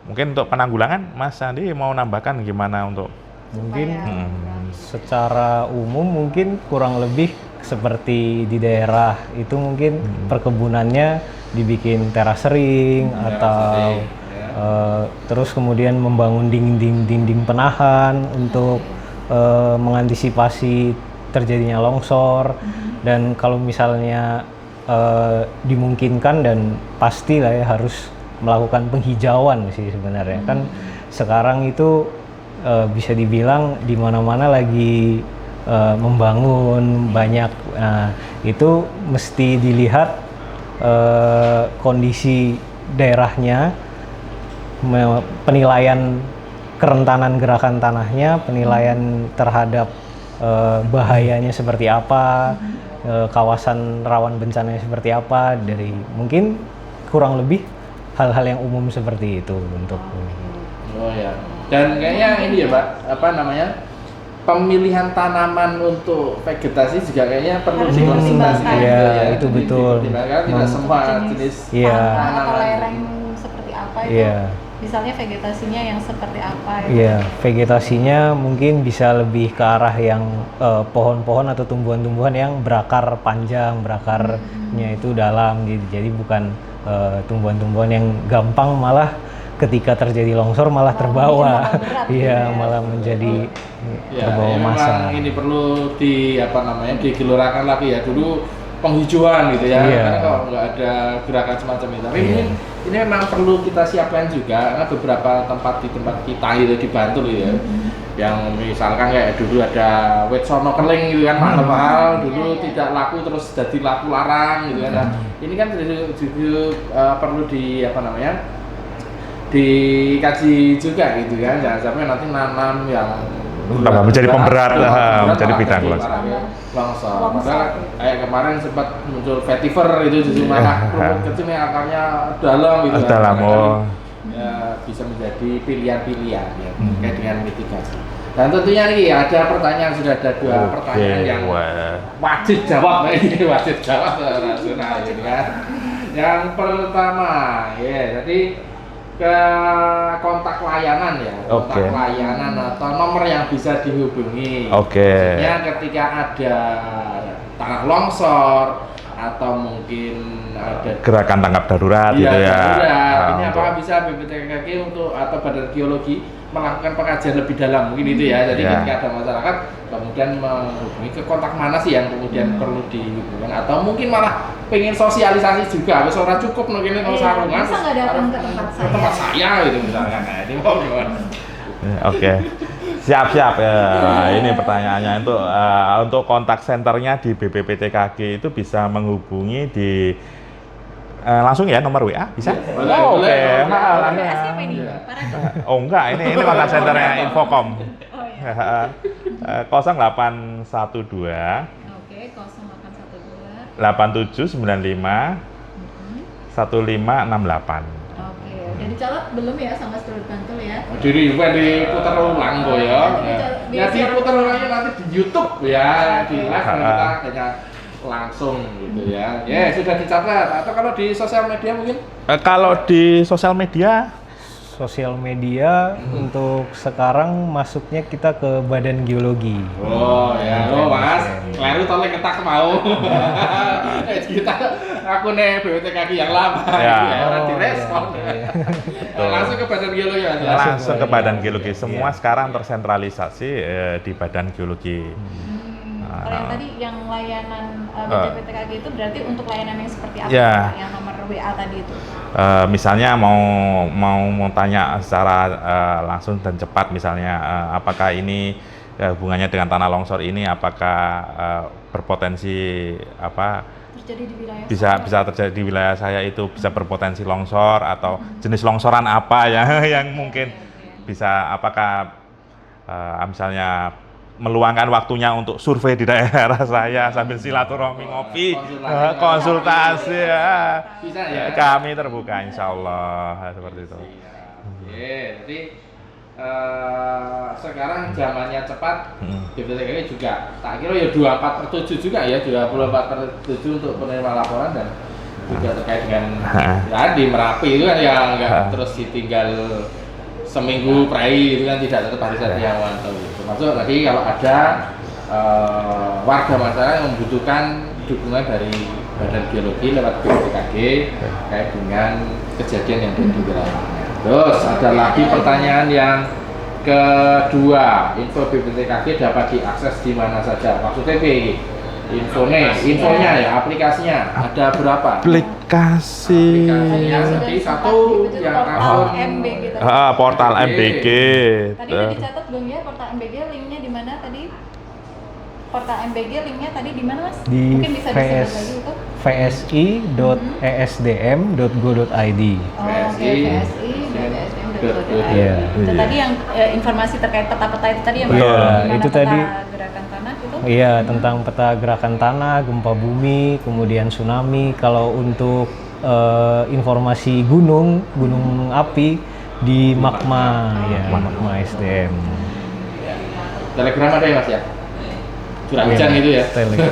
Mungkin untuk penanggulangan Mas Sandi mau nambahkan gimana untuk mungkin secara umum mungkin kurang lebih seperti di daerah itu mungkin perkebunannya dibikin terasering atau terus kemudian membangun dinding penahan untuk mengantisipasi terjadinya longsor. Dan kalau misalnya dimungkinkan dan pasti lah ya harus melakukan penghijauan sih sebenarnya. Kan sekarang itu bisa dibilang di mana-mana lagi membangun banyak. Nah, itu mesti dilihat kondisi daerahnya, penilaian kerentanan gerakan tanahnya, penilaian terhadap bahayanya seperti apa, kawasan rawan bencananya seperti apa, dari mungkin kurang lebih hal-hal yang umum seperti itu untuk dan kayaknya ini ya Pak, pemilihan tanaman untuk vegetasi juga kayaknya perlu dikonsultasikan. Itu betul. Tidak semua jenis tanah atau lereng seperti apa itu misalnya vegetasinya yang seperti apa? Iya, vegetasinya mungkin bisa lebih ke arah yang pohon-pohon atau tumbuhan-tumbuhan yang berakar panjang, berakarnya itu dalam gitu. Jadi bukan tumbuhan-tumbuhan yang gampang malah ketika terjadi longsor malah terbawa. tambah berat gitu Iya, ya. malah menjadi terbawa memang massa. ini perlu digelurakan lagi ya dulu penghijauan gitu ya. Iya. Karena kalau nggak ada gerakan semacam itu, tapi Iya. ini memang perlu kita siapkan juga karena beberapa tempat di tempat kita gitu di Bantul ya. Yang misalkan kayak dulu ada wet sono keling gitu kan mahal-mahal dulu Iya. tidak laku terus jadi laku larang gitu kan. Nah, ini kan juga perlu dikaji juga gitu kan, jangan sampai nanti nanam yang Tambah menjadi pemberat, menjadi bidang longsor. Longsor. Padahal kayak kemarin sempat muncul vetiver itu justru malah rumput kecil yang akarnya dalam gitu kan. Dalam, Barangkali, ya, bisa menjadi pilihan-pilihan ya terkait dengan mitigasi. Dan tentunya nih ada pertanyaan, sudah ada dua pertanyaan yang wajib jawab, nah ini wajib jawab rasional gitu kan. Yang pertama, ya tadi ke kontak layanan ya, kontak layanan atau nomor yang bisa dihubungi. Maksudnya ketika ada tanah longsor atau mungkin ada gerakan tanggap darurat gitu ya. Darurat. Ini apakah bisa BPTKG untuk atau Badan Geologi melakukan pengkajian lebih dalam mungkin itu ya. Jadi ketika ada masyarakat kemudian menghubungi ke kontak mana sih yang kemudian perlu dihubungkan, atau mungkin malah pengen sosialisasi juga, wis ora cukup mungkin kalau sarungan. Masa nggak datang ke tempat saya? Ke tempat saya gitu misalkan. Nah, ini mau gimana? Oke. Siap ya. Ini pertanyaannya untuk kontak senternya di BPPTKG itu bisa menghubungi di langsung ya nomor WA bisa? Boleh. SKP ini, Parade. Oh enggak, ini kontak senternya Infocom. Oh iya. 0812 Oke, 0812. 8795 1568. Oke, udah dicatat belum ya sama Sedulur Bantul ya? Jadi diputar ulang kok ya. Nanti Ya diputar ulangnya nanti di YouTube ya, di live kita hanya langsung gitu ya. Ya sudah dicatat. Atau kalau di sosial media mungkin? Kalau di sosial media Untuk sekarang masuknya kita ke Badan Geologi. Oh ya, Mas. Kleru tolong ketak mau. Kita aku nih BPTKG yang lama Ya. orang direspon. Iya. Langsung ke Badan Geologi Mas. langsung ke Badan Geologi. Semua sekarang tersentralisasi di Badan Geologi. Kalau yang tadi yang layanan BPTKG itu berarti untuk layanan yang seperti apa? Ya. Pak? Yang nomor WA tadi itu? Misalnya mau tanya secara langsung dan cepat, misalnya apakah ini hubungannya dengan tanah longsor ini apakah berpotensi Terjadi di wilayah bisa terjadi di wilayah saya, itu bisa berpotensi longsor atau jenis longsoran apa ya yang mungkin bisa, apakah misalnya meluangkan waktunya untuk survei di daerah saya sambil silaturahmi ngopi, konsultasi ya. Bisa ya. Kami terbuka insya Allah seperti itu. Oke, jadi sekarang zamannya cepat, BPTKG juga tak kira ya 24/7 juga ya, 24/7 untuk penerima laporan dan juga terkait dengan ya di Merapi itu kan ya nggak terus ditinggal seminggu prai itu kan, tidak tetap harus ada yang mantau. Termasuk tadi kalau ada warga masyarakat yang membutuhkan dukungan dari Badan Geologi lewat BPTKG terkait dengan kejadian yang terjadi di wilayahnya. Terus ada lagi pertanyaan yang kedua, info BPTKG dapat diakses di mana saja? Maksudnya infonya ya, aplikasinya ada berapa? Aplikasinya tadi satu yang portal MBG tadi. Portal MBG. Tadi udah dicatat belum ya portal MBG, linknya di mana tadi? Portal MBG linknya tadi di mana Mas? Di Mungkin bisa disebut lagi itu. vsi.esdm.go.id. Oh, oke, vsi.esdm.go.id. Iya. Itu tadi yang informasi terkait peta-peta itu tadi yang Iya, gimana itu peta tadi. gerakan tanah itu? Iya, tentang peta gerakan tanah, gempa bumi, kemudian tsunami. Kalau untuk informasi gunung api di Magma, ya, Magma SDM. Telegram ada ya Mas ya? Curah hujan gitu ya? Telegram.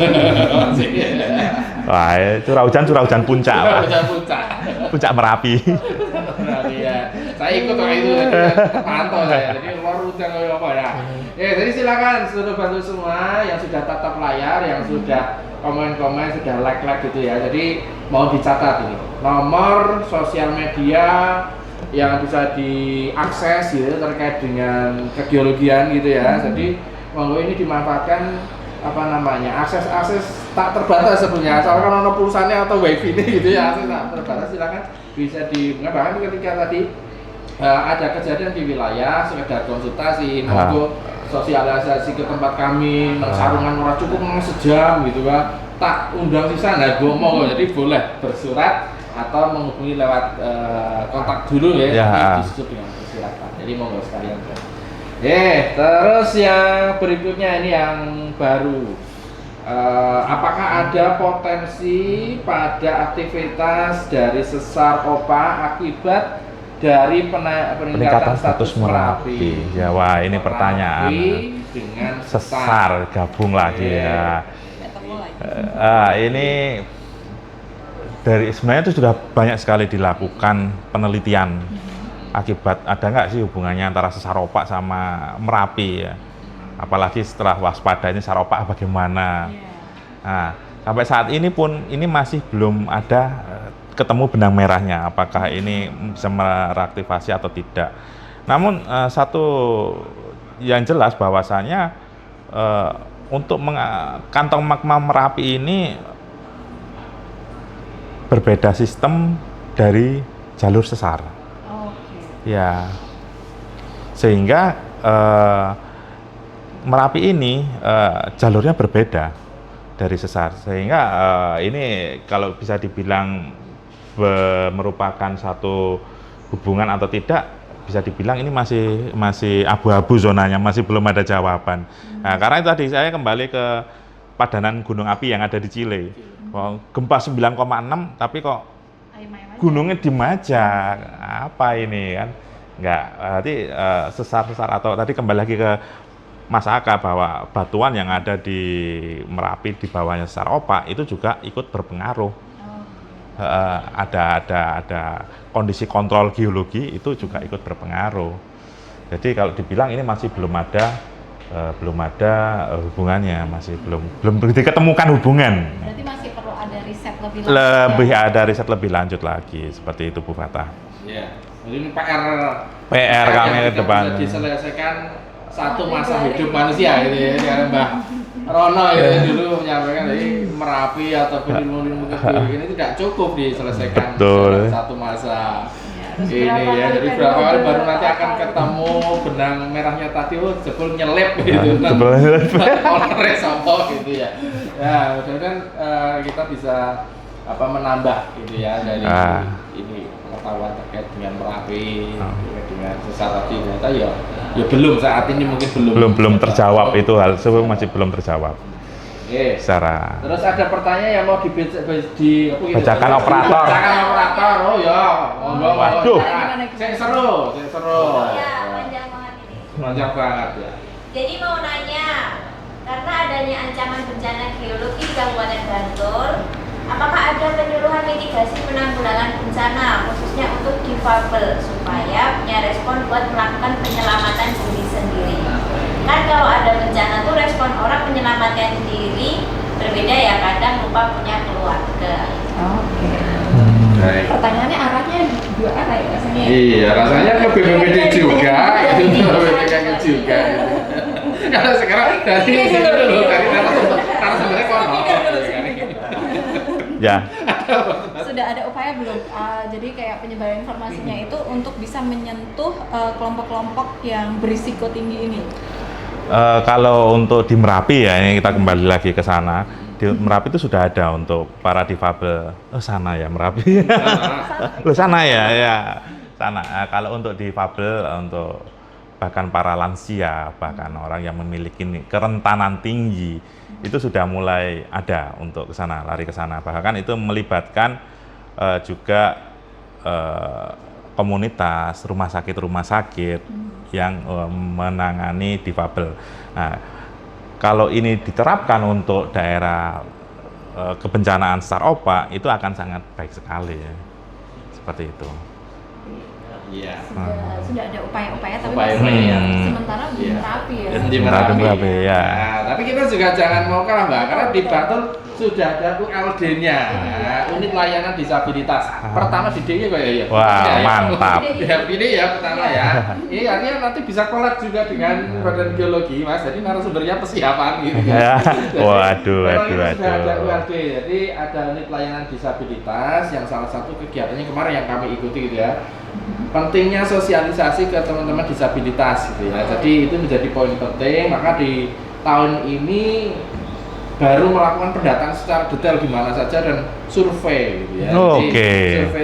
Wah, curah hujan puncak, Pak. Puncak. Puncak Merapi. Nah, iya. Saya ikut waktu itu, jadi pantau saya. Jadi luar hujan kayak apa ya. Jadi silakan seluruh bantu semua yang sudah tatap layar, yang sudah komen-komen, sudah like gitu ya. Jadi mau dicatat ini nomor sosial media yang bisa diakses gitu terkait dengan kegeologian gitu ya. Jadi monggo ini dimanfaatkan akses tak terbatas sebenarnya, asalkan ada pulsanya atau wifi ini gitu ya, akses tak terbatas silakan bisa bahkan ketika tadi ada kejadian di wilayah sekedar konsultasi, monggo sosialisasi ke tempat kami, sarungan ora cukup sejam gitu kan, tak undang sisa nah monggo, jadi boleh bersurat atau menghubungi lewat kontak dulu ya, disusul dengan persyaratan, jadi monggo sekalian. Terus yang berikutnya ini yang baru, apakah ada potensi pada aktivitas dari sesar opa akibat dari peningkatan status Merapi? Ya, wah ini pertanyaan. Dengan sesar gabung lagi ya. Ini dari sebenarnya itu sudah banyak sekali dilakukan penelitian. Akibat ada nggak sih hubungannya antara sesar opak sama Merapi ya? Apalagi setelah waspada ini sesar opak bagaimana? Nah, sampai saat ini pun ini masih belum ada ketemu benang merahnya. Apakah ini bisa mereaktivasi atau tidak? Namun satu yang jelas bahwasanya untuk kantong magma Merapi ini berbeda sistem dari jalur sesar. Ya, sehingga Merapi ini jalurnya berbeda dari sesar, sehingga ini kalau bisa dibilang merupakan satu hubungan atau tidak, bisa dibilang ini masih abu-abu zonanya, masih belum ada jawaban. Nah, karena itu tadi saya kembali ke padanan gunung api yang ada di Chile. Gempa 9,6 tapi kok gunungnya di Majak, apa ini kan? Enggak, berarti sesar-sesar atau tadi kembali lagi ke Mas Aka bahwa batuan yang ada di Merapi di bawahnya sesar opak itu juga ikut berpengaruh. Ada kondisi kontrol geologi itu juga ikut berpengaruh. Jadi kalau dibilang ini masih belum ada hubungannya, masih belum diketemukan hubungan. Berarti masih perlu ada riset ada riset lebih lanjut lagi seperti itu Bu Fatah. Ya, jadi ini PR kami ke depan. Bisa diselesaikan satu masa hidup manusia gitu ya, Mbah Rono itu dulu menyampaikan dari Merapi ataupun ilmu-ilmu geologi ini tidak cukup diselesaikan dalam satu masa. Ini ya, jadi berapa kali baru nanti akan ketemu benang merahnya tadi, jebol nyelip gitu kan. Oleh sopo gitu ya. Ya, mudah-mudahan kita bisa menambah gitu ya dari ini pengetahuan terkait dengan Merapi, dengan sesar tadi ternyata ya belum saat ini mungkin belum terjawab itu hal sebelum masih belum terjawab. Secara. Terus ada pertanyaan yang mau bacakan operator. Bacakan operator. Oh ya, waduh. Saya seru. Ya, panjang banget ini. Panjang banget ya. Jadi mau nanya, karena adanya ancaman bencana geologi di Kabupaten Bantul, apakah ada penyuluhan mitigasi penanggulangan bencana khususnya untuk difabel supaya punya respon buat melakukan penyelamatan diri sendiri? Kan kalau ada bencana tuh respon orang menyelamatkan diri berbeda ya, kadang lupa punya keluarga. Baik. Pertanyaannya arahnya dua arah ya rasanya. Iya, rasanya ke BPBD juga, itu BPKG juga. Kalau sekarang dari sini dulu, dari narasumbernya kono. Ya. Sudah ada upaya belum? Jadi kayak penyebaran informasinya itu untuk bisa menyentuh kelompok-kelompok yang berisiko tinggi ini. Kalau untuk di Merapi ya, ini kita kembali lagi ke sana. Di Merapi itu sudah ada untuk para difabel. Oh sana ya Merapi. Sana ya. Sana. Kalau untuk difabel, untuk bahkan para lansia, bahkan orang yang memiliki kerentanan tinggi, itu sudah mulai ada untuk ke sana, lari ke sana. Bahkan itu melibatkan juga komunitas, rumah sakit yang menangani difabel. Nah, kalau ini diterapkan untuk daerah kebencanaan secara opak itu akan sangat baik sekali ya. Seperti itu. Iya. Sudah ada upaya-upaya tapi Upaya-upaya, masih ya. sementara belum Iya. terapi ya. Di Merapi, Merapi. ya. Nah, tapi kita juga jangan mau kalah Mbak, karena di Bantul sudah ada ULD-nya, unit layanan disabilitas. Pertama di DIY kayak ya. Wah, Ya, ya. mantap. Ya, ini ya pertama ya. Ini artinya nanti bisa collab juga dengan Badan Geologi, Mas. Jadi narasumbernya persiapan gitu Ya. Jadi, Waduh, memang waduh, itu sudah ada waduh. ULD. Jadi ada unit layanan disabilitas yang salah satu kegiatannya kemarin yang kami ikuti gitu ya. Pentingnya sosialisasi ke teman-teman disabilitas gitu ya. Jadi itu menjadi poin penting. Maka di tahun ini baru melakukan pendataan secara detail di mana saja dan survei gitu ya. Jadi, Oke.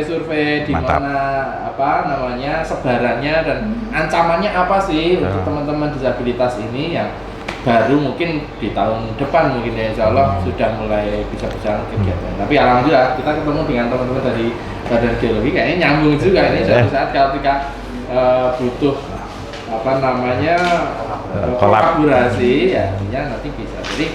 survei di Mantap. mana apa namanya sebarannya dan ancamannya apa sih untuk Ya. teman-teman disabilitas ini yang baru mungkin di tahun depan mungkin ya insya Allah sudah mulai bisa berjalan kegiatan. Tapi alhamdulillah kita ketemu dengan teman-teman dari Badan Geologi kayaknya nyambung juga ini suatu saat ketika butuh apa namanya kolaborasi ya artinya nanti bisa. Jadi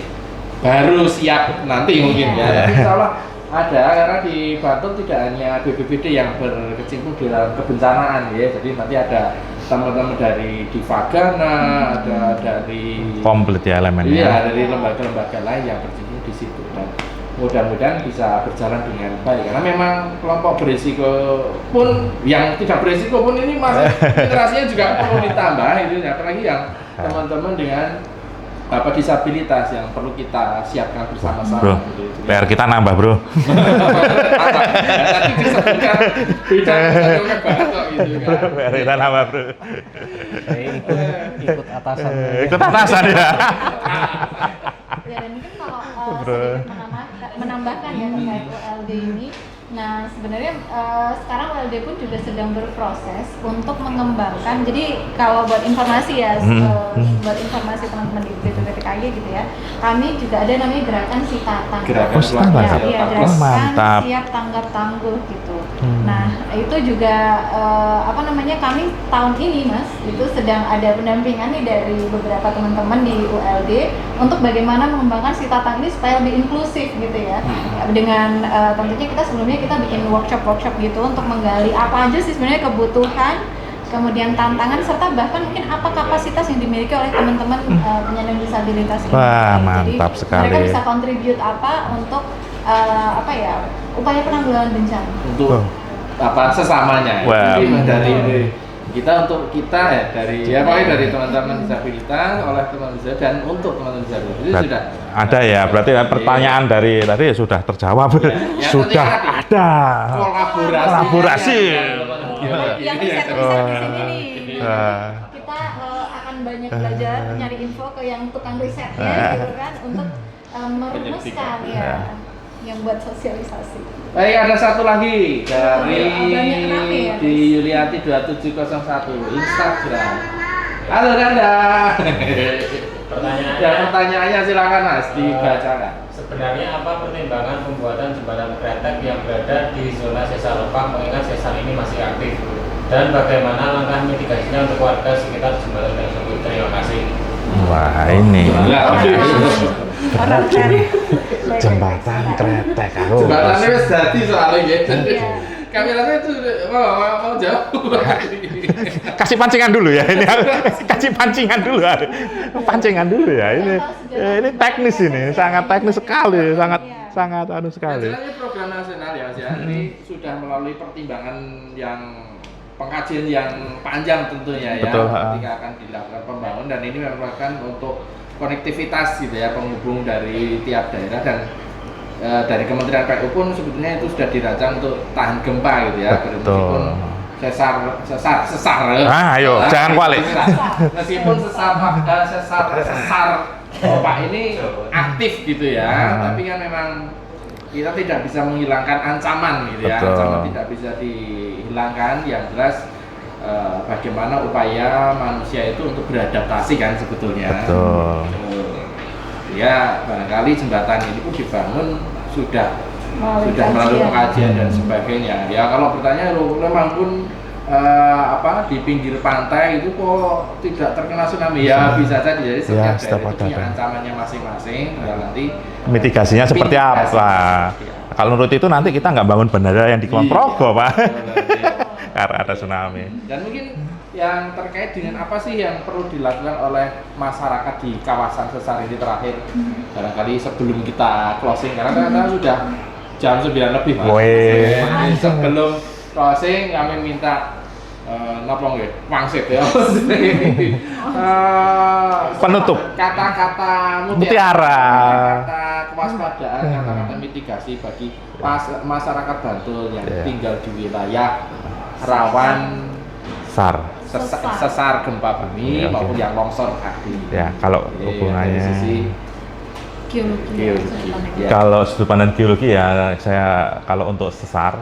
baru siap nanti mungkin ya. Tapi insya Allah ada karena di Bantul tidak hanya BPBD yang berkecimpung dalam kebencanaan ya. Jadi nanti ada teman-teman dari Divagana, ada dari Komplit ya elemennya. iya dari lembaga-lembaga lain yang berkecimpung di situ dan mudah-mudahan bisa berjalan dengan baik karena memang kelompok berisiko pun yang tidak berisiko pun ini masih literasinya juga perlu ditambah itu apalagi yang teman-teman dengan apa disabilitas yang perlu kita siapkan bersama-sama. Bro, gitu. PR kita nambah bro. Tadi disebutkan beda banget kok gitu kan. PR kita nambah bro. Saya ikut atasan. Ikut atasan ya. Ya dan mungkin kalau Bro. sedikit menambahkan ya terkait ULD ini. Nah sebenarnya sekarang ULD pun juga sedang berproses untuk mengembangkan. Jadi kalau buat informasi ya, buat informasi teman-teman di BPPTKG gitu ya, kami juga ada namanya gerakan Sitatan. Gerakan Oh, Sitatan. Ya, Siap iya, Tanggap. Oh, gerakan mantap. siap tanggap tangguh gitu. Nah itu juga apa namanya kami tahun ini Mas itu sedang ada pendampingan nih dari beberapa teman-teman di ULD untuk bagaimana mengembangkan Sitatan ini supaya lebih inklusif gitu ya. Dengan tentunya kita sebelumnya kita bikin workshop gitu untuk menggali apa aja sih sebenarnya kebutuhan, kemudian tantangan serta bahkan mungkin apa kapasitas yang dimiliki oleh teman-teman penyandang disabilitas ini. Wah, Jadi, mantap sekali. Mereka bisa contribute apa untuk apa ya upaya penanggulangan bencana. Untuk Oh. apa sesamanya. Wah. Jadi dari kita untuk kita ya dari ya pokoknya dari teman-teman disabilitas oleh teman disabilitas dan untuk teman-teman disabilitas itu sudah Ada ya, berarti pertanyaan dari tadi sudah terjawab. Ya, Sudah nanti ada. kolaborasi. Yang riset-riset di sini nih. Ah. Kita akan banyak belajar nyari info ke yang tukang risetnya gitu kan untuk merumuskan ya yang buat sosialisasi. Baik, ada satu lagi dari Banyak kenapa ya? di Yuliati 2701 Instagram. Halo Nanda. Pertanyaannya, Ya pertanyaannya silakan Mas dibacakan. sebenarnya apa pertimbangan pembuatan jembatan kretek yang berada di zona sesar Lepang mengingat sesar ini masih aktif? Dan bagaimana langkah mitigasinya untuk warga sekitar jembatan tersebut? Terima kasih. Wah, ini Orang cari jembatan kretek. Jembatannya wis dadi soalnya gitu. Iya. Kami rasa itu mau jawab. Kasih pancingan dulu ya ini. Kasih pancingan dulu. Pancingan dulu ya ini. Ini teknis ini, sangat teknis sekali, sangat anu sekali. Ini program nasional ya Mas ya. Ini sudah melalui pertimbangan yang pengkajian yang panjang tentunya ya. Betul, Ketika akan dilakukan pembangunan dan ini merupakan untuk konektivitas gitu ya penghubung dari tiap daerah dan dari Kementerian PU pun sebetulnya itu sudah dirancang untuk tahan gempa gitu ya. Betul. Sesar. Ah, ayo, jangan kualik. Meskipun sesar opak ini aktif gitu ya, tapi kan memang kita tidak bisa menghilangkan ancaman gitu ya. Betul. Ancaman tidak bisa dihilangkan. Yang jelas bagaimana upaya manusia itu untuk beradaptasi kan sebetulnya. Betul. Ya barangkali jembatan ini pun dibangun sudah Melalui melalui kajian. pengkajian dan sebagainya. Ya kalau bertanya memang pun di pinggir pantai itu kok tidak terkena tsunami ya bisa saja jadi setiap setiap daerah itu punya ada. ancamannya masing-masing tinggal nanti Mitigasinya seperti apa? Kalau menurut itu nanti kita nggak bangun bandara yang di Kulon Progo, Pak. Karena ada tsunami. Dan mungkin yang terkait dengan apa sih yang perlu dilakukan oleh masyarakat di kawasan sesar ini terakhir barangkali sebelum kita closing karena ternyata sudah jam 9 lebih Mas. Weh. Jadi sebelum closing kami minta nopong ya, wangsit ya. Penutup. Kata-kata Mutiara. Kata kewaspadaan, kata-kata mitigasi bagi masyarakat Bantul yang tinggal di wilayah rawan sesar gempa bumi maupun yang longsor tadi. Ya, kalau hubungannya dari sisi Geologi. ya. kalau sudut pandang geologi ya saya kalau untuk sesar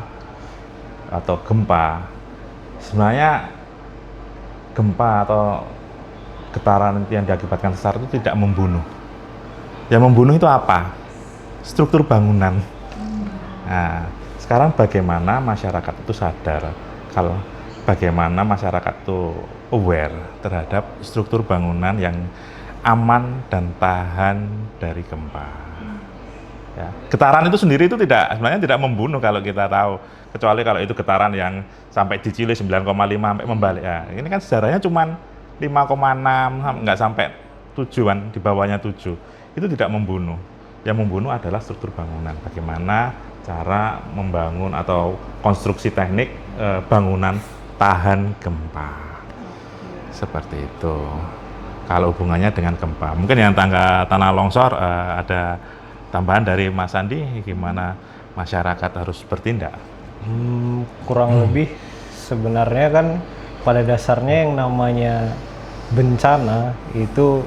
atau gempa sebenarnya gempa atau getaran yang diakibatkan sesar itu tidak membunuh. Yang membunuh itu apa? Struktur bangunan. Nah, sekarang bagaimana masyarakat itu sadar kalau bagaimana masyarakat itu aware terhadap struktur bangunan yang aman dan tahan dari gempa. Ya. Getaran itu sendiri itu sebenarnya tidak membunuh kalau kita tahu, kecuali kalau itu getaran yang sampai di Chile 9,5 sampai membalik. Ya, ini kan sejarahnya cuma 5,6 nggak sampai 7-an, di bawahnya 7. Itu tidak membunuh. Yang membunuh adalah struktur bangunan. Bagaimana cara membangun atau konstruksi teknik bangunan tahan gempa. Seperti itu. Kalau hubungannya dengan gempa, mungkin yang tanah longsor ada tambahan dari Mas Andi, gimana masyarakat harus bertindak? Kurang lebih sebenarnya kan pada dasarnya yang namanya bencana itu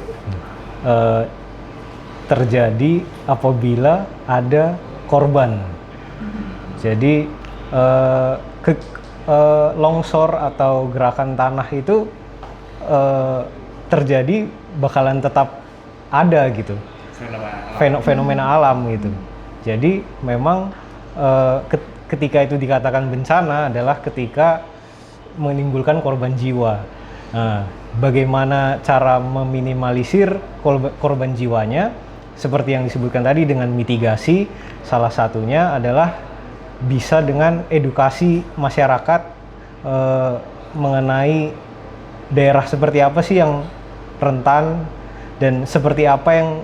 terjadi apabila ada korban. Jadi longsor atau gerakan tanah itu terjadi bakalan tetap ada gitu, fenomena alam gitu. Jadi memang ketika itu dikatakan bencana adalah ketika menimbulkan korban jiwa. Nah, bagaimana cara meminimalisir korban jiwanya? Seperti yang disebutkan tadi dengan mitigasi, salah satunya adalah bisa dengan edukasi masyarakat mengenai daerah seperti apa sih yang rentan dan seperti apa yang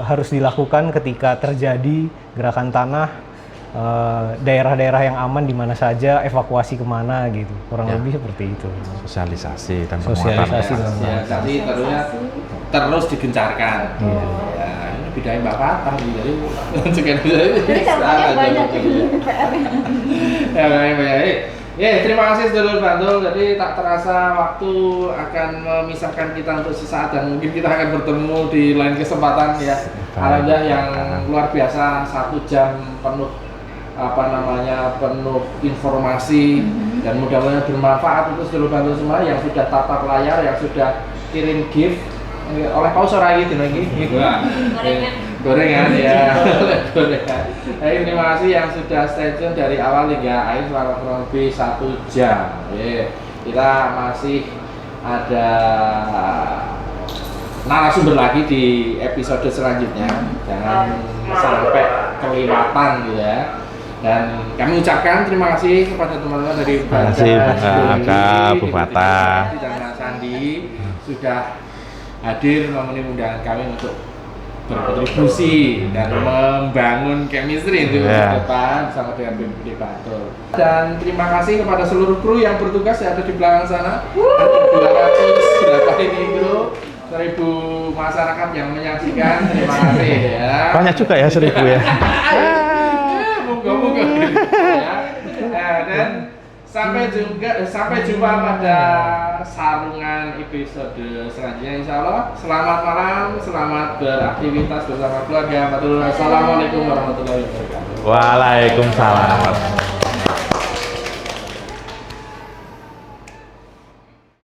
harus dilakukan ketika terjadi gerakan tanah, daerah-daerah yang aman di mana saja, evakuasi kemana gitu, kurang lebih seperti itu. Sosialisasi dan Sosialisasi dan Sosialisasi terus digencarkan. Ya, ini bidangnya Mbak Fatah jadi Jadi contohnya banyak PR. Ya, banyak. Ya, terima kasih sedulur Bantul. Jadi tak terasa waktu akan memisahkan kita untuk sesaat dan mungkin kita akan bertemu di lain kesempatan ya. Alhamdulillah yang luar biasa 1 jam penuh penuh informasi dan mudah-mudahan bermanfaat untuk sedulur Bantul semua yang sudah tatap layar, yang sudah kirim gift oleh paus ora iki dina iki. Gorengan ya. Gorengan. Terima kasih yang sudah stay tune dari awal hingga akhir selama kurang lebih 1 jam. Kita masih ada narasumber lagi di episode selanjutnya. Jangan sampai kelewatan gitu ya. Dan kami ucapkan terima kasih kepada teman-teman dari Terima kasih Kak Bu Fatah dan Mas Sandi sudah hadir memenuhi undangan kami untuk berkontribusi dan membangun chemistry untuk ke depan bersama dengan BPBD Bantul. Dan terima kasih kepada seluruh kru yang bertugas yang ada di belakang sana. 200 berapa ini kru? 1000 masyarakat yang menyaksikan. Terima kasih ya. banyak juga ya 1000 ya. Moga-moga ya. Dan sampai jumpa pada sarungan episode selanjutnya insya Allah. Selamat malam, selamat beraktivitas bersama keluarga. Assalamualaikum warahmatullahi wabarakatuh. Waalaikumsalam.